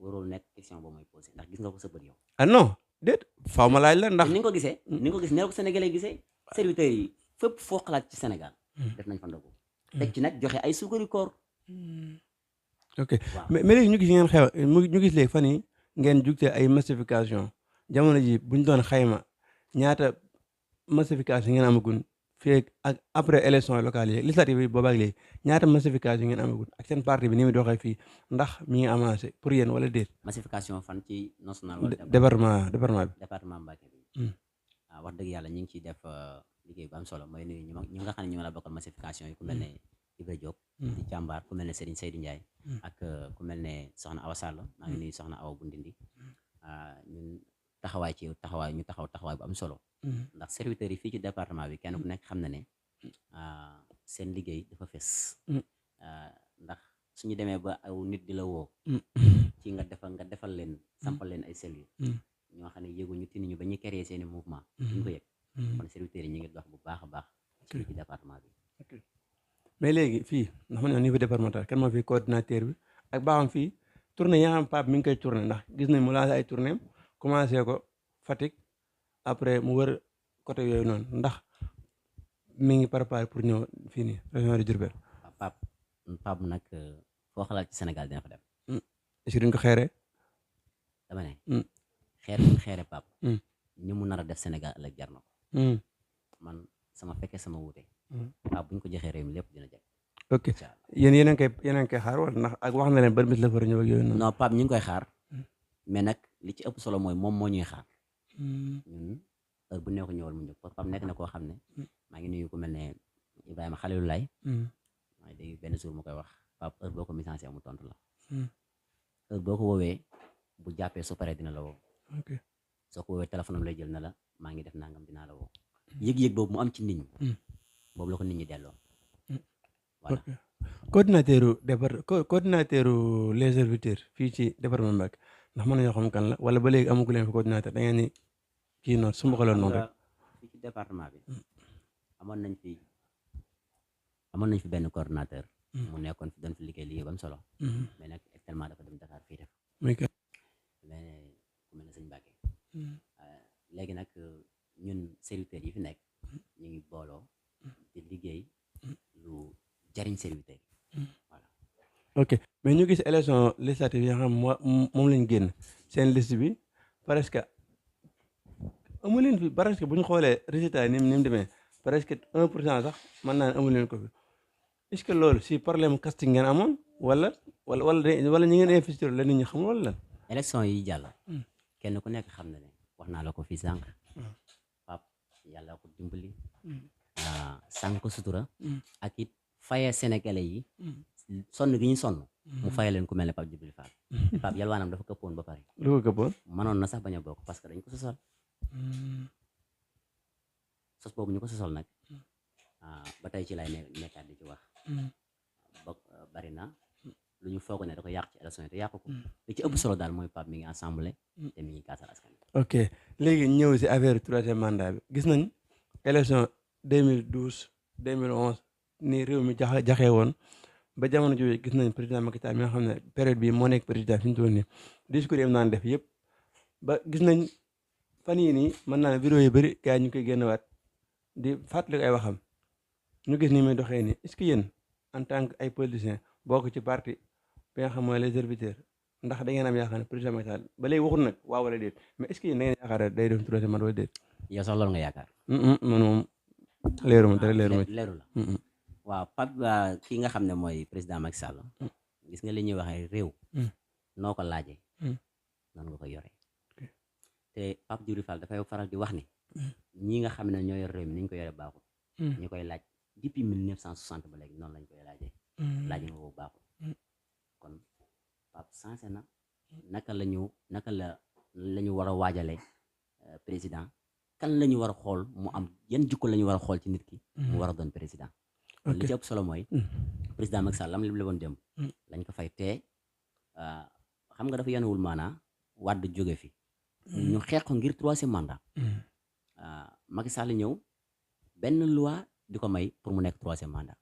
warul nekk question boobu mooy posé ndax gis nga ko sa bët yow ah non déet faaw ma laaj la ndax ni nga ko gisee ni nga ko gis ne ko sénégalais gisee serviteurs yi fépp foo xalaat ci Sénégal def nañ fa ndogu teg ci nag joxe ay suukari koor ok mais léegi ñu gis ngeen xew ñu gis léegi fan yi ngeen jugte ay massification jamono ji buñ doon xayma ñaata massification ngeen amagun fii ak après élection locale yi législative yi boobaak léegi ñaata massification ngeen amagun ak seen parti bi ni muy doxee fii ndax mi ngi avancé pour yéen wala déet massification fan ci national wala département bi département Mbacké bi waaw wax dëgg yàlla ñu ngi ciy def liggéey bu am solo mooy nuyu ñu nga xam ne ñu la bokkal massification yi ku mel ne Ibra Diop di jàmbaar ku mel ne Serigne Seydou Ndiaye ak ku mel ne Soxna Awa Sall maa ngi nuyu Soxna Awa bu Ndindi ñun taxawaay ñu taxawaay bu am solo ndax serviteurs yi fii ci département bi kenn ku nekk xam na ne seen liggéey dafa fes ndax suñu demee ba aw nit di la woo ci nga defal leen sampal leen ay cellules ñoo xam ne yëguñu tinuñu ba ñuy créer seeni mouvement ñu ko yëg kon serviteurs yi ñu ngi dox bu baax a baax fii ci département bi mais léegi fii ndax man au niveau départemental kan moo fi coordinateur bi ak baaxam fii tournée yaa xam Pape mi ngi koy tourné ndax gis nañ mu lancé ay tournée commencé ko Fatick après mu wër côté yooyu noonu ndax mi ngi préparé pour ñëw fii nii région de Diourbel Pape nag foo xalaat ci Sénégal dina fa dem est-ce que duñ ko xeeree dama ne xeer buñ xeere Pape ni mu nar a def Sénégal ëllëg jar na ko man sama fekkee sama wuute Pape buñ ko joxee réew mi lépp dina jag ok yéen a ngi koy xaar wala ndax ak wax na leen ban bis la fa ñëw ak yooyu noonu non Pape ñu ngi koy xaar mais nag li ci ëpp solo mooy moom moo ñuy xaar ñun heure bu neexu ñëwal mu ñëw Pape nekk na koo xam ne maa ngi nuyu ku mel ne Ibrahima Khalilou Laye maa ngi dégg benn jour mu koy wax Pape heure boo ko message mu tontu la heure boo ko woowee bu jàppee su paree dina la woo soo ko woowee téléphone am lay jël na la maa ngi def nangam dinaa la woo yëg-yëg boobu mu am ci nit ñi boobu la ko nit ñi delloo voilà coordinateur les serviteurs fii ci département Mbacké ndax mën nañoo xam kan la wala ba léegi amagu leen fa coordinateur da ngeen ni kii noonu su ma ko noonu rek fii ci département bi amoon nañ fi benn coordinateur mu nekkoon fi doon fi liggéey ba mu solo mais nag actuellement dafa dem Dakar fii def mais ku mel ne sëñ Mbacké léegi nag ñun serviteurs yi fi nekk ñu ngi booloo di liggéey lu jariñ serviteurs yi voilà ok mais ñu gis élection législative yi nga xam moom lañ génn seen liste bi presque amu leen fi presque bu ñu xoolee résultat yi ni mu demee presque 1% sax mën naa ne amu leen ko fi est-ce que loolu si problème casting ngeen amoon wala ñi ngeen investir la nit ñi xamul wala lan. élection yi jàll. kenn ku nekk xam na ne wax naa la ko fii sànq. Pape yàlla ko dimbali. sànq ko sutura. ak it fayee sénégalais yi. sonn gi ñu sonn. mu fayee leen ku mel ne Pape Djibril Fall. Pape yalwaanam dafa këppoon ba pare. lu ko këppoon. mënoon na sax bañ a bokk parce que dañ ko sosal. sos boobu ñu ko sosal nag. ba tey ci lay nekkaat di ci wax. bari na lu ñu foog ne da ko yàq ci élection yi te yàq ko. li ci ëpp solo daal mooy Pape mi ngi assemblée te mi ngi kaasal askan wi. ok léegi ñëw si affaire troisième mandat bi gis nañ élection 2012 2011 ni réew mi jaxee woon ba jamono jooju gis nañ président Macky Sall mi nga xam ne période bii moo nekk président fi ñu toll nii discours yi am naan def yëpp ba gis nañ fan yii nii mën naa ne vidéo yu bëri gars yi ñu koy génnewaat di fàttali ay waxam ñu gis ni muy doxee nii est-ce que yéen en tant que ay politiciens bokk ci parti bi nga xam mooy les serviteurs ndax da ngeen am yaakaar ne président Macky Sall ba léegi waxul nag waaw wala déet mais est-ce que yéen da ngeen yaakaar ne day def troisième mandat wala déet. yow sax loolu nga yaakaar. man moom leeruma dara leeruma. leeru la waaw Pape kii nga xam ne mooy président Macky Sall. gis nga li ñuy waxee réew. noo ko laajee. noonu nga koy yoree. te Pape Djibril Fall dafay faral di wax ni. ñi nga xam ne ñoo yor réew mi ni ñu ko yore baaxul. ñu koy laaj depuis 1960 ba léegi noonu lañ koy laajee. laaj nga ko baaxul. kon Pape sensé na naka la ñu war a waajalee président kan la ñu war a xool mu am yan jikko la ñu war a xool ci nit ki. mu war a doon président. kon li ci ëpp solo mooy. président Macky Sall lam li woon dem. lañ ko fay tee xam nga dafa yenuwul maanaa Wade jóge fi. ñu xeex ko ngir troisième mandat. Macky Sall ñëw benn loi di ko may pour mu nekk troisième mandat.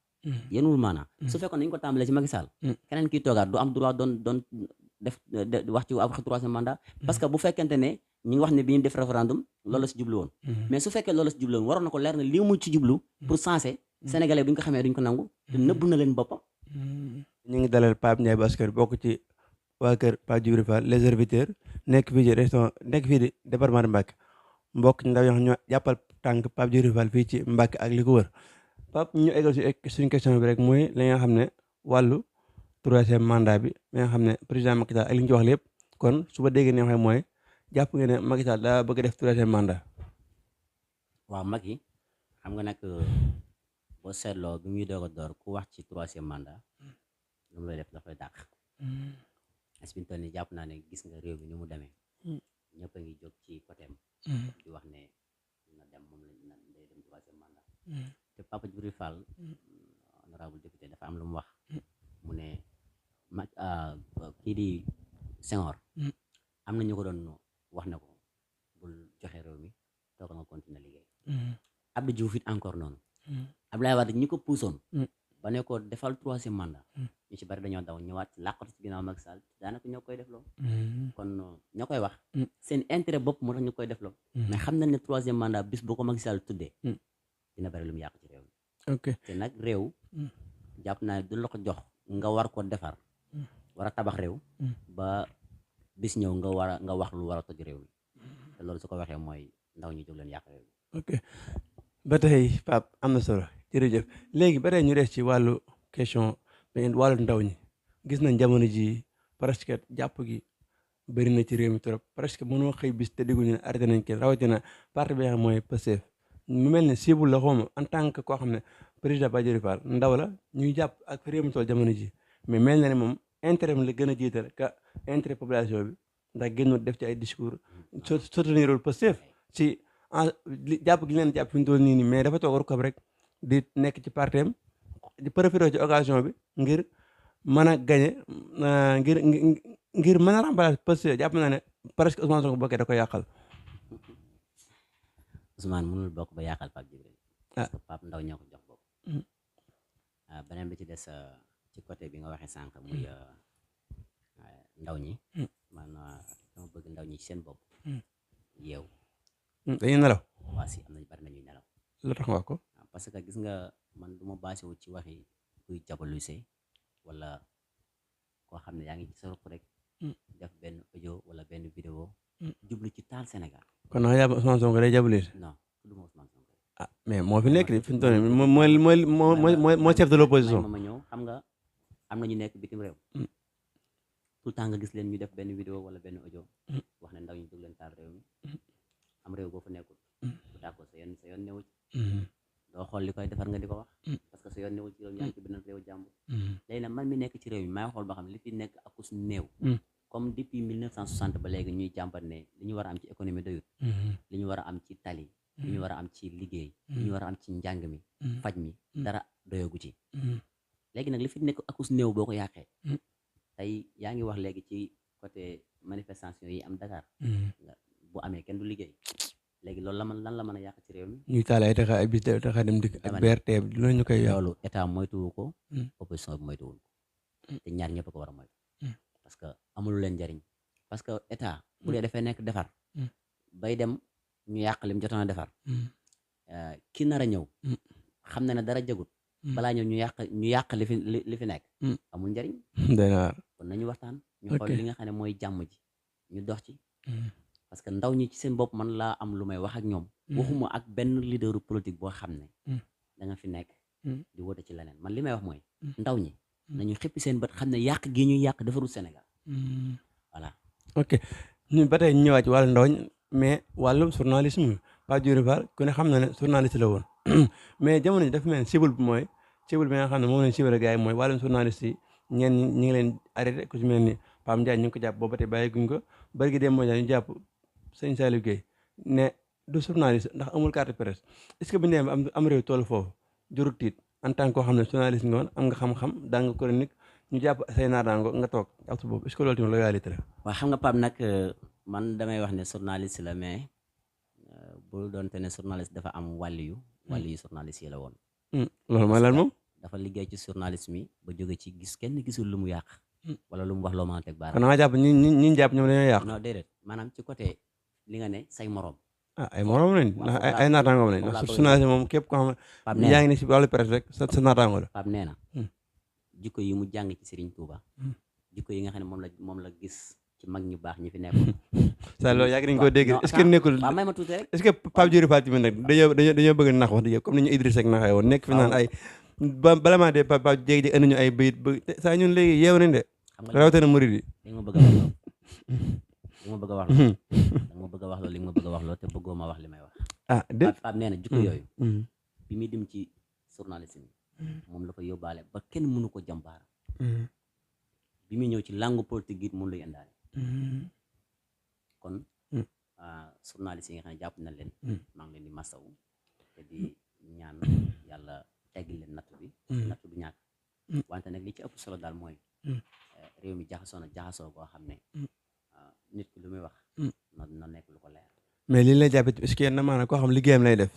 yenuwul maanaa su fekkoon nañu ko tàmbalee ci Macky Sall. keneen kiy toogaat du am droit doon def wax ci wax troisième mandat. parce que bu fekkente ne ñi ngi wax ne bi ñu def référendum loolu la si jublu woon. mais su fekkee loolu la si jublu woon waroon na ko leer ne lii mu ci jublu. pour sensé sénégalais bu ñu ko xamee duñ ko nangu. te nëbb na leen boppam. ñu ngi dalal Pape Ndiaye bu Askër bokk ci waa kër Pape Djibril Fall les serviteurs nekk fii ci restaurant nekk fii di département de Mbacké mbokk ndaw yoo xam ñoo jàppal tànk Pape Djibril Fall fii ci Mbacké ak li ko wër Pape ñu eggal suñu question bi rek mooy li nga xam ne wàllu troisième mandat bi mi nga xam ne président Macky Sall ak li ñu ci wax lépp kon su ma déggee ne waxee mooy jàpp nga ne Macky Sall daa bëgg def troisième mandat. waaw Macky xam nga nag boo seetloo bi muy doog a door ku wax ci troisième mandat lu mu lay def dafay dàq. est-ce que ni jàpp naa ne gis nga réew mi ni mu demee. ñëpp a ngi jóg ci côté am. di wax ne na dem moom la day dem troisième mandat. te Papa Djibril Fall honorable député dafa am lu mu wax. mu ne kii di Senghor. am na ñu ko doon wax ne ko bul joxe réew mi toog nga continuer liggéey. Abdou Diouf it encore noonu. Abdoulaye Wade ñi ko puusoon. ba ne ko defal troisième mandat. ñu ci bari dañoo daw ñëwaat làqatu ci ginnaaw Macky Sall daanaka ñoo koy defloo. kon ñoo koy wax. seen intérêt bopp moo tax ñu koy defloo. mais xam nañ ne troisième mandat bis boo ko Macky Sall tuddee. dina bari lu mu yàq ci réew mi. ok te nag réew. jàpp naa du la ko jox nga war ko defar. war a tabax réew. ba bis ñëw nga wax lu war a toj réew mi. te loolu su ko waxee mooy ndaw ñi jóg leen yàq réew mi. ok ba tey Pape am na solo jërëjëf léegi ba tey ñu des ci wàllu question wàllu ndaw ñi gis nañ jamono ji presque jàpp gi bëri na ci réew mi trop presque mënoo xëy bis te dégguñu ne arrêté nañ kenn rawatina parti bi nga xam mooy Pastef mu mel ne cible la xawma en tant que koo xam ne président Pape Djibril Fall ndaw la ñuy jàpp ak réew mi toll jamono ji mais mel na ne moom intérêt la gën a jiital ka intérêt population bi ndax génnoon def ci ay discours soutenir Pastef ci jàpp gi leen jàpp fi ñu toll nii mais dafa toog rukam rek di nekk ci partem di profité ci occasion bi ngir mën a gagné ngir mën a remplacer Pastef jàpp naa ne presque Ousmane Sonko bokkee da ko yàqal. Ousmane mënul bokk ba yàqal Pape Djibril. parce que Pape ndaw ñoo ko jox bopp. beneen bi ci des ci côté bi nga waxee sànq muy ndaw ñi. man dama bëgg ndaw ñi ci seen bopp. yeew. dañuy nelaw. waa si am nañu bari nañuy nelaw. lu tax nga wax ko. parce que gis nga man du ma basé wu ci waxi kuy jabaluse wala koo xam ne yaa ngi ci sa ruq rek def benn audio wala benn vidéo jublu ci taal Sénégal. kon na nga jàpp Ousmane Sonko day jàppale. non tudduma Ousmane Sonko. ah mais moo fi nekk de fi mu toll nii mooy chef de l'opposition. ma ñëw xam nga am na ñu nekk bitim réew. tout le temps nga gis leen ñu def benn vidéo wala benn audio. wax ne ndaw ñu jóg leen taal réew mi. am réew boo fa nekkul. bu d'accord sa yoon newu ci. doo xool li koy defar nga di ko wax. parce que sa yoon newu ci réew mi yaa ngi ci beneen réew jàmbur. léegi nag man mi nekk ci réew mi maay xool ba xam li fi nekk ak us néew. comme depuis 1960 ba léegi ñuy jàmbat ne li ñu war a am ci économie doyut. li ñu war a am ci tali. li ñu war a am ci liggéey. li ñu war a am ci njàng mi. faj mi dara doyagu ci. léegi nag li fi nekk ak us néew boo ko yàqee. tey yaa ngi wax léegi ci côté manifestation yi am Dakar. bu amee kenn du liggéey. léegi loolu lan la mën a yàq ci réew mi. ñuy taal ay taxa ay bis taxa dem dikk ak BRT loolu ñu koy yàq. loolu état moytuwu ko. opposition bi moytuwul ko. te ñaar ñëpp ko war a moytu. parce que amul leen njariñ. parce que état bu dee dafay nekk defar. bay dem ñu yàq lim jotoon a defar. ki nar a ñëw. xam na ne dara jagut. balaa ñëw ñu yàq li fi nekk. amul njariñ. day na waar. kon nañu waxtaan. ñu xool li nga xam ne mooy jàmm ji. ñu dox ci. parce que ndaw ñi ci seen bopp man laa am lu may wax ak ñoom. waxuma ak benn leaderu politique boo xam ne. da nga fi nekk. di woote ci leneen man li may wax mooy. ndaw ñi nañu xippi seen bët xam ne yàq gi ñuy yàq defarul Sénégal. voilà. ok ñun ba tey ñu ñëwaat ci wàllu ndaw ñi mais wàllum journalisme Pape Djibril Fall ku ne xam na ne journaliste la woon mais jamono ji dafa mel ni cible bi nga xam ne moom lañ cible gars yi mooy wàllum journaliste yi ñenn ñi ngi leen arrêté ku ci mel ni Pam Ndiaye ñu ngi ko jàpp boobu ba tey bàyyi guñ ko bari gi dem moo ñu jàpp sëñ Saliou Guèye ne du journaliste ndax amul carte presse est-ce que bu ñu demee ba am réew toll foofu jurut tiit en tant que koo xam ne journaliste nga woon am nga xam-xam daa nga chronique ñu jàpp say naataango nga toog ak su boobu est-ce que loolu tamit loyalité la. waaw xam nga Pape nag man damay wax ne journaliste la mais bu doonte ne journaliste dafa am wàllu yu journaliste yi la woon. loolu mooy lan moom. dafa liggéey ci journalisme yi ba jóge ci gis kenn gisul lu mu yàq. wala lu mu wax loo mën a teg baaraam. kon nga jàpp ñi jàpp ñoom dañoo yàq. non déedéet maanaam ci côté li nga ne say morom. ay morom lañ ndax ay naataangoom lañ ndax journaliste moom képp koo xam ne yaa ngi ne si wàllu presse rek sa naataango la. Pape nee na jikko yi mu jàng ci Serigne Touba. jikko yi nga xam ne moom la gis ci mag ñu baax ñi fi nekkoon. sa loolu yàgg nañu ko dégg est-ce que nekkul waaw may ma tuuti rek. est-ce que Pape Djibril Fall tamit nag dañoo bëgg nax wax dëgg comme ni ñu Idriss Seck naxee woon nekk fi naan ay bala maa dee Pape jéegi-jéegi indi ñu ay bayit bëgg saa ñun léegi yeewu nañ de rawatina murid yi. li nga bëgg a wax loolu li ma bëgg a wax loolu li nga bëgg a wax loolu te bëggoo ma wax li may wax. ah déet Pape nee na jikko yooyu. bi muy dem ci journalisme moom la ko yóbbaale ba kenn mënu ko jàmbaara. bi muy ñëw ci langue politique gi moom lay indaale. kon journaliste yi nga xam ne jàpp na leen. maa ngi leen di masawu te di ñaan yàlla teggil leen natt bi. natt du ñàkk. wante nag li ci ëpp solo daal mooy. réew mi jaxasoo boo xam ne. nit ki lu muy wax. na nekk lu ko leer. mais li lay jàppee est-ce que yenn maanaam koo xam liggéeyam lay def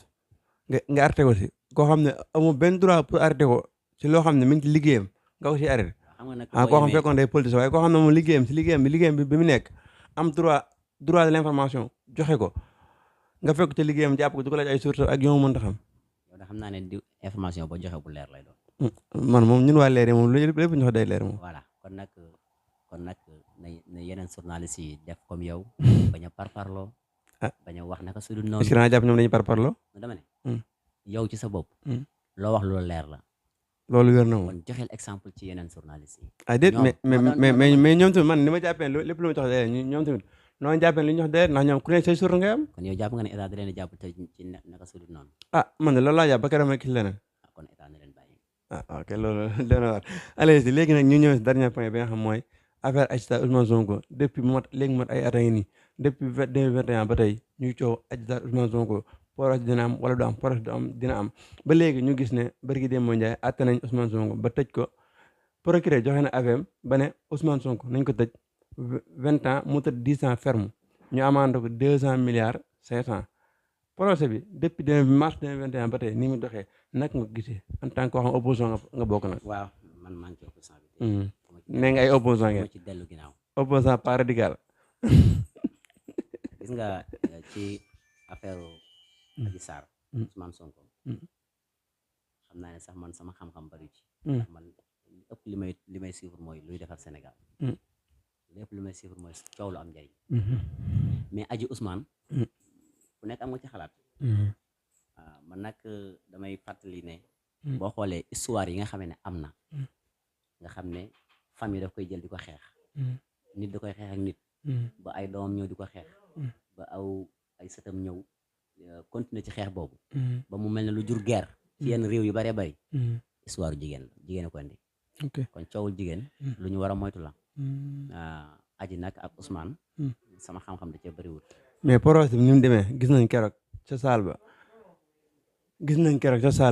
nga arrêté ko si koo xam ne amoo benn droit pour arrêté ko si loo xam ne mi ngi ci liggéeyam nga ko si arrêté. xam nga nag koo xam fekkoon day politique waaye koo xam ne moom liggéeyam bi mu nekk am droit de l'information joxe ko nga fekk ci liggéeyam jàpp ko di ko laaj ay sources ak yoo mënta xam. yow da xam naa ne di information boo joxe bu leer lay doon. man moom ñun waa leer yi moom lépp ñu wax day leer moom. voilà kon nag na yeneen journalistes yi def comme yow. bañ a parparloo. bañ a wax naka su dul noonu. est-ce que naa jàpp ñoom dañuy parparloo. dama ne. yow ci sa bopp. loo wax loolu leer la. loolu wér na moom kon joxeel exemple ci yeneen journalistes yi. ah déet mais ñoom tamit man ni ma jàppee lépp lu ma jox day ñoom tamit noonu jàppee li ñu jox day ndax ñoom ku ne say sur ngay am. kon yow jàpp nga ne état da leen a jàpp te ci naka su dul noonu. ah man de loolu laa jàpp ba keroog ma gis leneen. kon état na leen bàyyi. ok loolu dana war allez léegi nag ñu ñëw si dernier point bi nga xam mooy affaire Adji Sarr Ousmane Sonko depuis mu mat ay at a ngi nii depuis 2021 ba tey ñuy coow Adji Sarr Ousmane Sonko procès dina am wala du am procès du am dina am ba léegi ñu gis ne barki Demba Ndiaye àtte nañ Ousmane Sonko ba tëj ko procureur joxe na affaire ba ne Ousmane Sonko nañ ko tëj 20 ans mu tëdd 10 ans ferme ñu amande ko 200 milliards 500 procès bi depuis mars 2021 ba tey ni mu doxee nag nga gisee en tant que koo xam opposition nga bokk nag. waaw man maa ngi ci opposition bi. nee nga ay opposant ngeen ci dellu ginnaaw. opposant pas radical. gis nga ci affaire Adji Sarr Ousmane Sonko xam naa ne sax man sama xam-xam bari ci man li ëpp li may suivre mooy luy defar Sénégal li ëpp li may suivre mooy coow lu am njëriñ mais Adji Ousmane ku nekk am nga ci xalaat man nag damay fàttali ne boo xoolee histoire yi nga xam ne am na nga xam ne famille daf koy jël di ko xeex nit da koy xeex ak nit ba ay doomam ñëw di ko xeex ba ay sëtam ñëw continuer ci xeex boobu ba mu mel ne lu jur guerre ci yenn réew yu bëree bëri histoire jigéen a ko indi kon coowul jigéen lu ñu war a moytu la Adji nag ak Ousmane sama xam-xam da cee bëriwul mais procès bi ni mu demee gis nañ keroog ca saal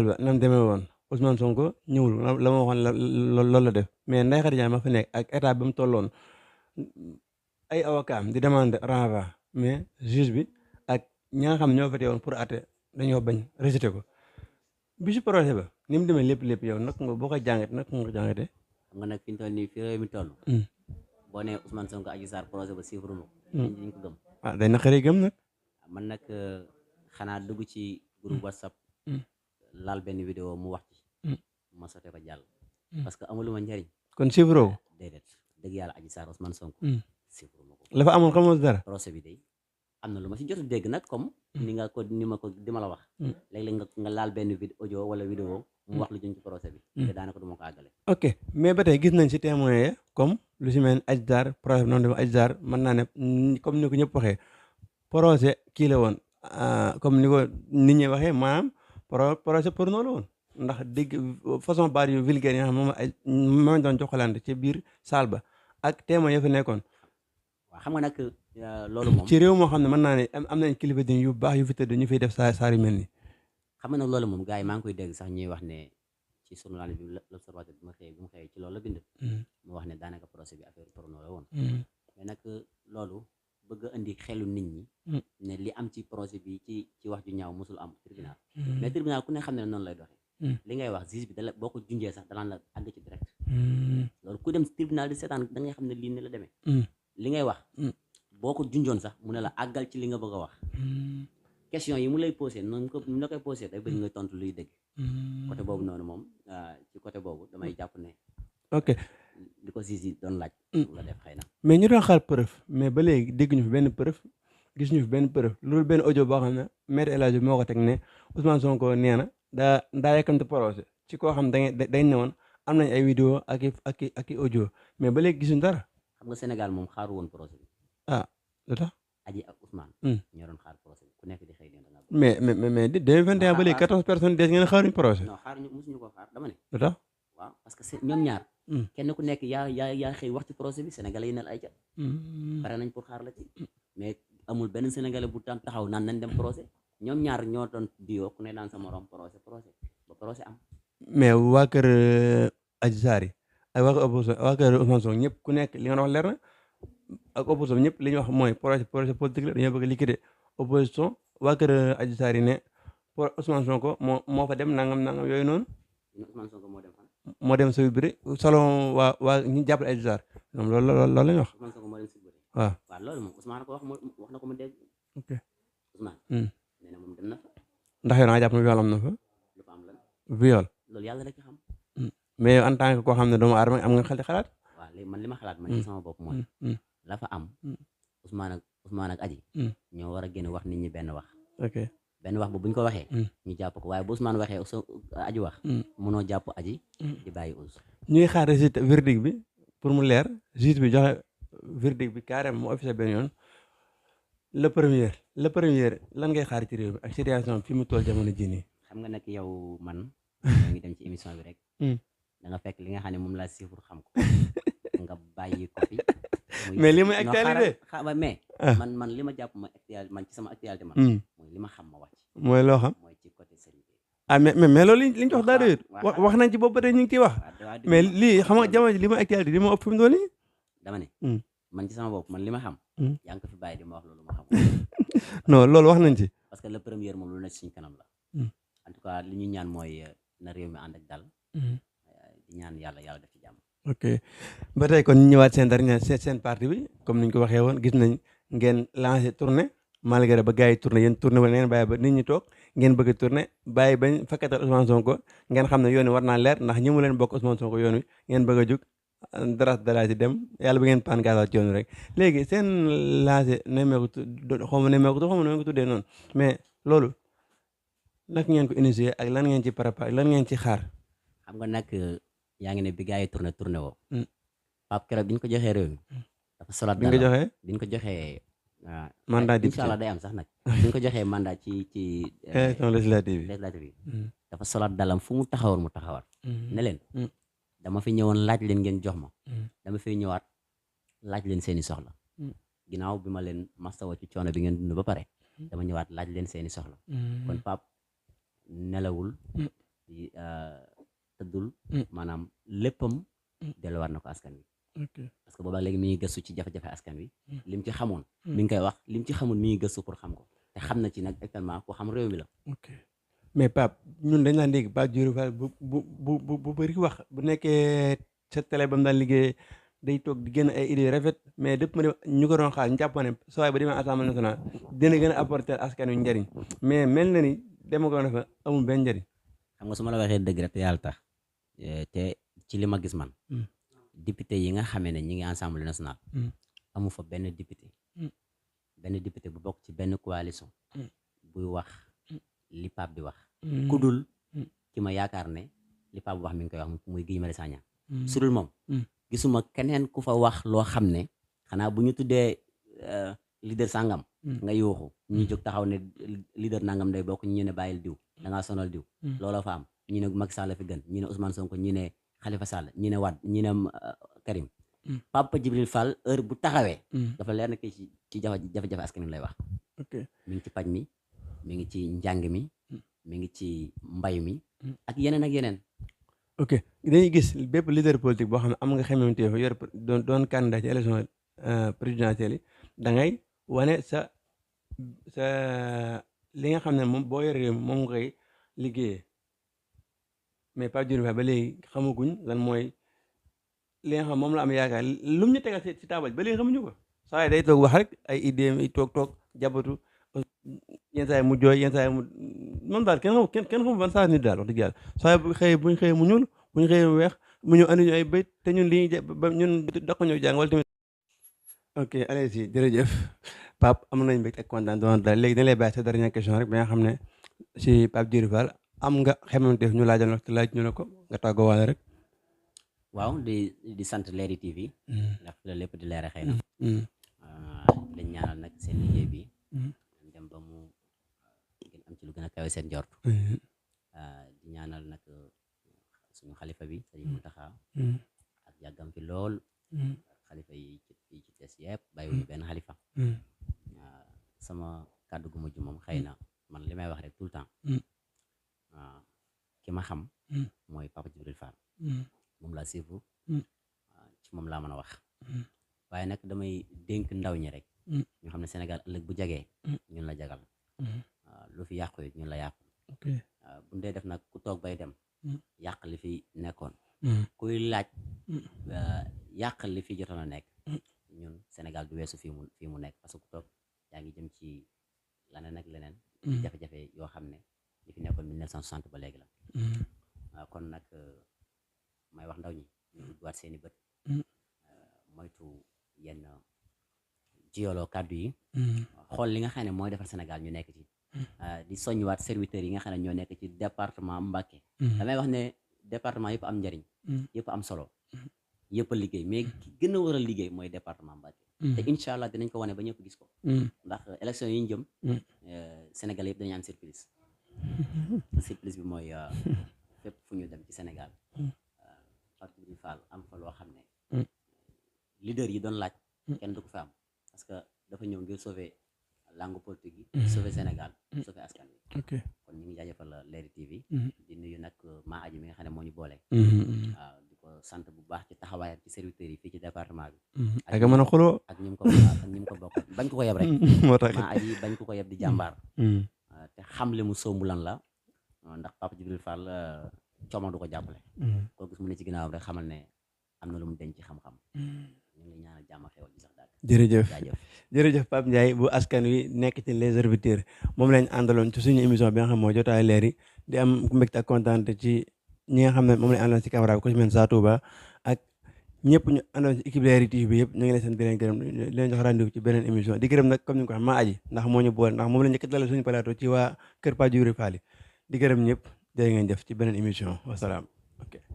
ba nam demee woon Ousmane Sonko ñëwul la ma waxoon loolu la def mais Ndeye Khady Ndiaye ma fa nekk ak état bi mu tolloon ay avocat di demande renvoi mais juge bi ak ñi nga xam ñoo fa teewoon pour àtte dañoo bañ rejeté ko bi si procès ba ni mu demee lépp yow nag nga boo ko jàngat nag nga ko jàngatee. xam nga nag fi ñu toll nii fi réew mi toll. boo nee Ousmane Sonko Adji Sarr procès ba suivre ma ko. dañ ko gëm. ah day naqaree gëm nag. man nag xanaa dugg ci groupe WhatsApp. laal benn vidéo mu wax ci. ma sote ko jàll. parce que amuluma njariñ. kon suivre ko. déedéet dëgg yàlla Adji Sarr Ousmane Sonko. suivre ma ko. la fa amoon xamoo dara. procès bi day am na lu ma si jot a dégg nag comme. di ma la wax. léeg-léeg nga laal benn audio wala vidéo mu wax lu jëm ci procès bi. te daanaka du ma ko àggale. ok mais ba tey gis nañ si témoin yi comme lu si mel ni Adji Sarr procès bi noonu def Adji Sarr mën naa ne comme ni ko ñëpp waxee procès kii la woon comme ni ko nit ñi waxee maanaam procès pour noonu la woon ndax dégg façon baat yu vulgaire yi nga xam moom doon joxalante ci biir salle ba ak témoin ya fa nekkoon. waaw xam nga nag loolu moom. ci réew moo xam ne mën naa ne am nañ kilifa din yu baax yu fi tëdd ñu fiy def saar yu mel nii. xam nga nag loolu moom gars yi maa ngi koy dégg sax ñuy wax ne ci journal bi l'Observateur bi mu xëyee ci loolu la bind. mu wax ne daanaka procès bi affaire porno la woon. mais nag loolu bëgg a indi xelu nit ñi. ne li am ci procès bi ci wax ju ñaaw mosul am tribunal. mais tribunal ku ne xam ne noonu lay doxee. li ngay wax juge bi dala boo ko junjee sax danaan la àgg ci direct. loolu ku dem tribunal di seetaan da ngay xam ne lii ne la demee. li ngay wax boo ko junjoon sax mu ne la àggal ci li nga bëgg a wax. question yi mu lay posé noonu mu la koy posé day bëgg nga tontu luy dëgg. côté boobu noonu moom ci côté boobu damay jàpp ne. ok li ko juge yi doon laaj. la def xëy na. mais ñu doon xaar preuve mais ba léegi dégg ñu fi benn preuve gis ñu fi benn preuve loolu benn audio boo xam ne Maître El Hadji moo ko teg ne Ousmane Sonko nee na daa yàkkamte procès ci koo xam dañ ne woon am nañ ay vidéo ak i audio mais ba léegi gisuñ dara. xam nga Sénégal moom xaaru woon procès bi. ah lu tax. Adji ak Ousmane. ñoo doon xaar procès bi ku nekk di xëy na. mais 2021 ba léegi 14 personnes des ngeen xaaruñ procès. non xaaruñu mosuñu ko xaar dama ne. lu tax. waaw parce que ñoom ñaar. kenn ku nekk yaa xëy wax ci procès bi sénégalais yi ne la ay ca. pare nañ pour xaar la ci. mais amul benn sénégalais bu tam taxaw naan nañ dem procès ñoom ñaar ñoo doon diyo ku ne daan sa morom procès ba procès am. mais waa kër Adji Sarr yi ay waa kër Ousmane Sonko ñëpp ku nekk li nga wax leer na ak opposition ñëpp li ñu wax mooy projet politique la dañoo bëgg liquider opposition waa kër Adji Sarr yi ne Ousmane Sonko moo fa dem nangam yooyu noonu. Ousmane Sonko moo dem fan. moo dem sa biir salon waa ñi jàppale Adji Sarr ñoom loolu la ñu wax. Ousmane Sonko moo dem sa biir. waaw loolu moom Ousmane ko wax na ko mu dégg. ok Ousmane. nee na moom dem na fa. ndax yow da nga jàpp ne viol am na fa. lu fa am lan. viol. loolu yàlla rek xam. mais yow en tant que koo xam ne doomu aadama am nga xel di xalaat. waaw léegi man li ma xalaat man ci sama bopp mooy. la fa am. Ousmane ak Adji. ñoo war a gën a wax nit ñi benn wax. ok benn wax bu buñ ko waxee. ñu jàpp ko waaye bu Ousmane waxee Adji wax. mënoo jàpp Adji. di bàyyi Ousmane. ñuy xaar résultat verdict bi pour mu leer juge bi joxe verdict bi carrément mu officiel benn yoon le premier lan ngay xaar ci réew bi ak situation fi mu toll jamono jii nii. xam nga nag yow man. maa ngi dem ci émission bi rek. da nga fekk li nga xam ne moom laa siifur xam ko nga bàyyi ko fi. mais li muy actualité mais man li ma jàpp ma actualité man ci sama actualité man. mooy li ma xam ma wax ci. mooy loo xam. mooy ci côté sëriñ bi. mais loolu li ñu wax daa doyut wax nañ ci boobu ba tey ñu ngi ciy wax. mais lii xam nga jamono li ma actualité li ma ëpp fi mu doon nii. dama ne. man ci sama bopp man li ma xam. yaa ngi ko fi bàyyi di ma wax loolu ma xam. non loolu wax nañ ci. parce que le premier moom lu nekk suñu kanam la. en tout cas li ñu ñaan mooy na réew mi ànd ak dal. di ñaan yàlla def ci jàmm. ok ba tey kon ñu ñëwaat seen dernier seen parti bi comme ni ñu ko waxee woon gis nañ ngeen lancé tournée malgré ba gars yi tournée yéen tournée wala ngeen bàyyi ba nit ñi toog ngeen bëgg a tourné bàyyi bañ fakkatal Ousmane Sonko ngeen xam ne yoon wi war naa leer ndax ñi mu leen bokk Ousmane Sonko yoon wi ngeen bëgg a jug dara ci dem yàlla ba ngeen paan gaasal ci yoon rek léegi seen lancé nemmeeku xaw ma nemmeeku xaw ma nu ngeen ko tuddee noonu mais loolu nag ngeen ko initier ak lan ngeen ci préparé lan ngeen ci xaar. xam nga nag yaa ngi ne bi gars yi tourné woo. Pape keroog bi ñu ko joxee réew mi. dafa solaat bi nga joxee bi ñu ko joxee. mandat député incha allah day am sax nag. bi ñu ko joxee mandat ci élection législative yi. dafa solaat dalam fu mu taxawoon mu taxawaat. ne leen. dama fi ñëwoon laaj leen ngeen jox ma. dama fiy ñëwaat laaj leen seeni soxla. ginnaaw bi ma leen mastawa ci coono bi ngeen dund ba pare. dama ñëwaat laaj leen seeni soxla. kon Pape nelawul. tëddul. maanaam léppam delluwaat na ko askan wi. parce que boobaa léegi mi ngi gëstu ci jafe-jafe askan wi. lim ci xamoon. mi ngi koy wax lim ci xamoon mi ngi gëstu pour xam ko te xam na ci nag actuellement ku xam réew mi la. mais Pape ñun dañ naan dégg Pape Djibril Fall bu bëri wax bu nekkee sa télé ba mu daan liggéey day toog di génn ay idées rafet mais dëpp ma ñu ko doon xaar ñu jàpp ne soo waay ba demee assemblée nationale dina gën a apporter askan wi njëriñ mais mel na ni dema ko fa amul benn njëriñ. xam nga su ma la waxee dëgg rek te yàlla tax te ci li ma gis man. député yi nga xamee ne ñi ngi assemblée nationale. amu fa benn député bu bokk ci benn coalition. buy wax. li Pape di wax ku dul ki ma yaakaar ne li Pape wax mi ngi koy wax muy Guy Marius Sagna su dul moom gisuma keneen ku fa wax loo xam ne xanaa bu ñu tuddee leader sangam nga yuuxu ñu jóg taxaw ne leader nangam day bokk ñu ne bàyyil diw dangaa sonal diw looloo fa am ñu ne Macky Sall fi gën ñu ne Ousmane Sonko ñu ne Khalifa Sall ñu ne Wade ñu ne Karim Pape Djibril Fall heure bu taxawee dafa leer na kii ci jafe-jafe askan wi lay wax mi ngi ci paj mi mi ngi ci njàng mi mi ngi ci mbay mi ak yeneen ok dañuy gis bépp leader politique boo xam ne am nga xamante ne yor doon candidat ci élection présidentielle yi da ngay wane sa li nga xam ne moom boo yor réew moom nga koy liggéeyee mais Pape Djibril Fall ba léegi xamaguñ lan mooy li nga xam moom la am yaakaar lu mu ñu tegal ci taabal ba léegi xamuñu ko saa day toog wax rek ay idées yi toog jabatu yenn saa yi mu jooy yenn saa yi mu moom daal kenn xamul ban saa nit daal wax dëgg yàlla saa buñ xëyee mu ñuul buñ xëyee mu weex mu ñëw andi ñu ay béy te ñun lii ñun daq ñoo jàng wala tamit. ok allez-y jërëjëf Pape am nañ mbégte ak kontaan doon daal léegi dañ lay bàyyi sa dernière question rek ba nga xam ne si Pape Djibril Fall am nga xamante ñu laajal te laaj ñu ne ko nga tàggoo waale rek. waaw di sant Leeri TV. ndax la lépp di leere xëy na. dañ ñaanal nag seen liggéey bi. dem ba mu ngeen am ci lu gën a kawe seen jort. di ñaanal nag suñu xalifa bi Sëriñ Mountakha. ak yàggam fi lool. xalifa yi ci des yëpp bàyyiwuñu benn xalifa. sama kàddu gu mujj moom xëy na man li may wax rek tout le temps. ki ma xam. mooy Papa Djibril Fall. moom laa siifu. ci moom laa mën a wax. waaye nag damay dénk ndaw ñi rek. ñu xam ne Sénégal ëllëg bu jagee. ñun la jagal. lu fi yàqu it ñun la yàqu. bu ñu dee def nag ku toog bay dem. yàq li fi nekkoon. kuy laaj. yàq li fi jotoon a nekk. ñun Sénégal du weesu fii mu nekk parce que ku toog yaa ngi jëm ci leneen ak leneen. jafe-jafe yoo xam ne li fi nekkoon 1960 ba léegi la. kon nag may wax ndaw ñi ñu ubbiwaat seeni bët. moytu yenn jiyoloo kàddu yi. xool li nga xam ne mooy defar Sénégal ñu nekk ci. di soññiwaat serviteurs yi nga xam ne ñoo nekk ci département Mbacké. damay wax ne département yëpp am njariñ. yëpp am solo. yëpp a liggéey mais ki gën a war a liggéey mooy département Mbacké. te incha allah dinañ ko wane ba ñëpp gis ko. ndax élection yi ñu jëm. Sénégal yëpp dañu am surprise. surprise bi mooy fépp fu ñu dem ci Sénégal. Pape Djibril Fall am fa loo xam ne. leader yi doon laaj. kenn du ko fa am parce que dafa ñëw ngir sauver langue politique yi. sauver Sénégal. sauver askan wi. kon ñu ngi jaajëfal Leeri TV. di nuyu nag maa aji mi nga xam ne moo ñu boole. waaw di ko sant bu baax ci taxawaayam ci serviteurs yi fii ci département bi. ak mën a xuloo ak ñi mu ko bokk bañ ko yeb rek. moo tax maa aji bañ ko yeb di jàmbaar. te xam li mu somb lan la ndax Papa Djibril Fall cooma du ko jàppale. koo gis mu ne ci ginnaawam rek xamal ne am na lu mu denc ci xam-xam. ñu ngi ñaanal jàmm xewal bi sax daal. jërëjëf jaajëf. jërëjëf Pape Ndiaye bu askan wi nekk ci les serviteurs moom lañ àndaloon ci suñu émission bi nga xam moo jotaay leer yi di am mbégte ak kontaan ci ñi nga xam ne moom lañ àndaloon ci caméra bi ko ci mel Sa Touba ak ñëpp ñu àndoon ci équipe Leral TV bi yëpp ñu ngi leen sant di leen gërëm di leen jox rendez-vous ci beneen émission di gërëm nag comme ni nga ko waxee maa aji ndax moo ñu boole ndax moom la njëkk dalal suñu plateau ci waa Kër Pa Diouri Fall di gërëm ñëpp jërë ngeen jëf ci beneen émission wasalaam ok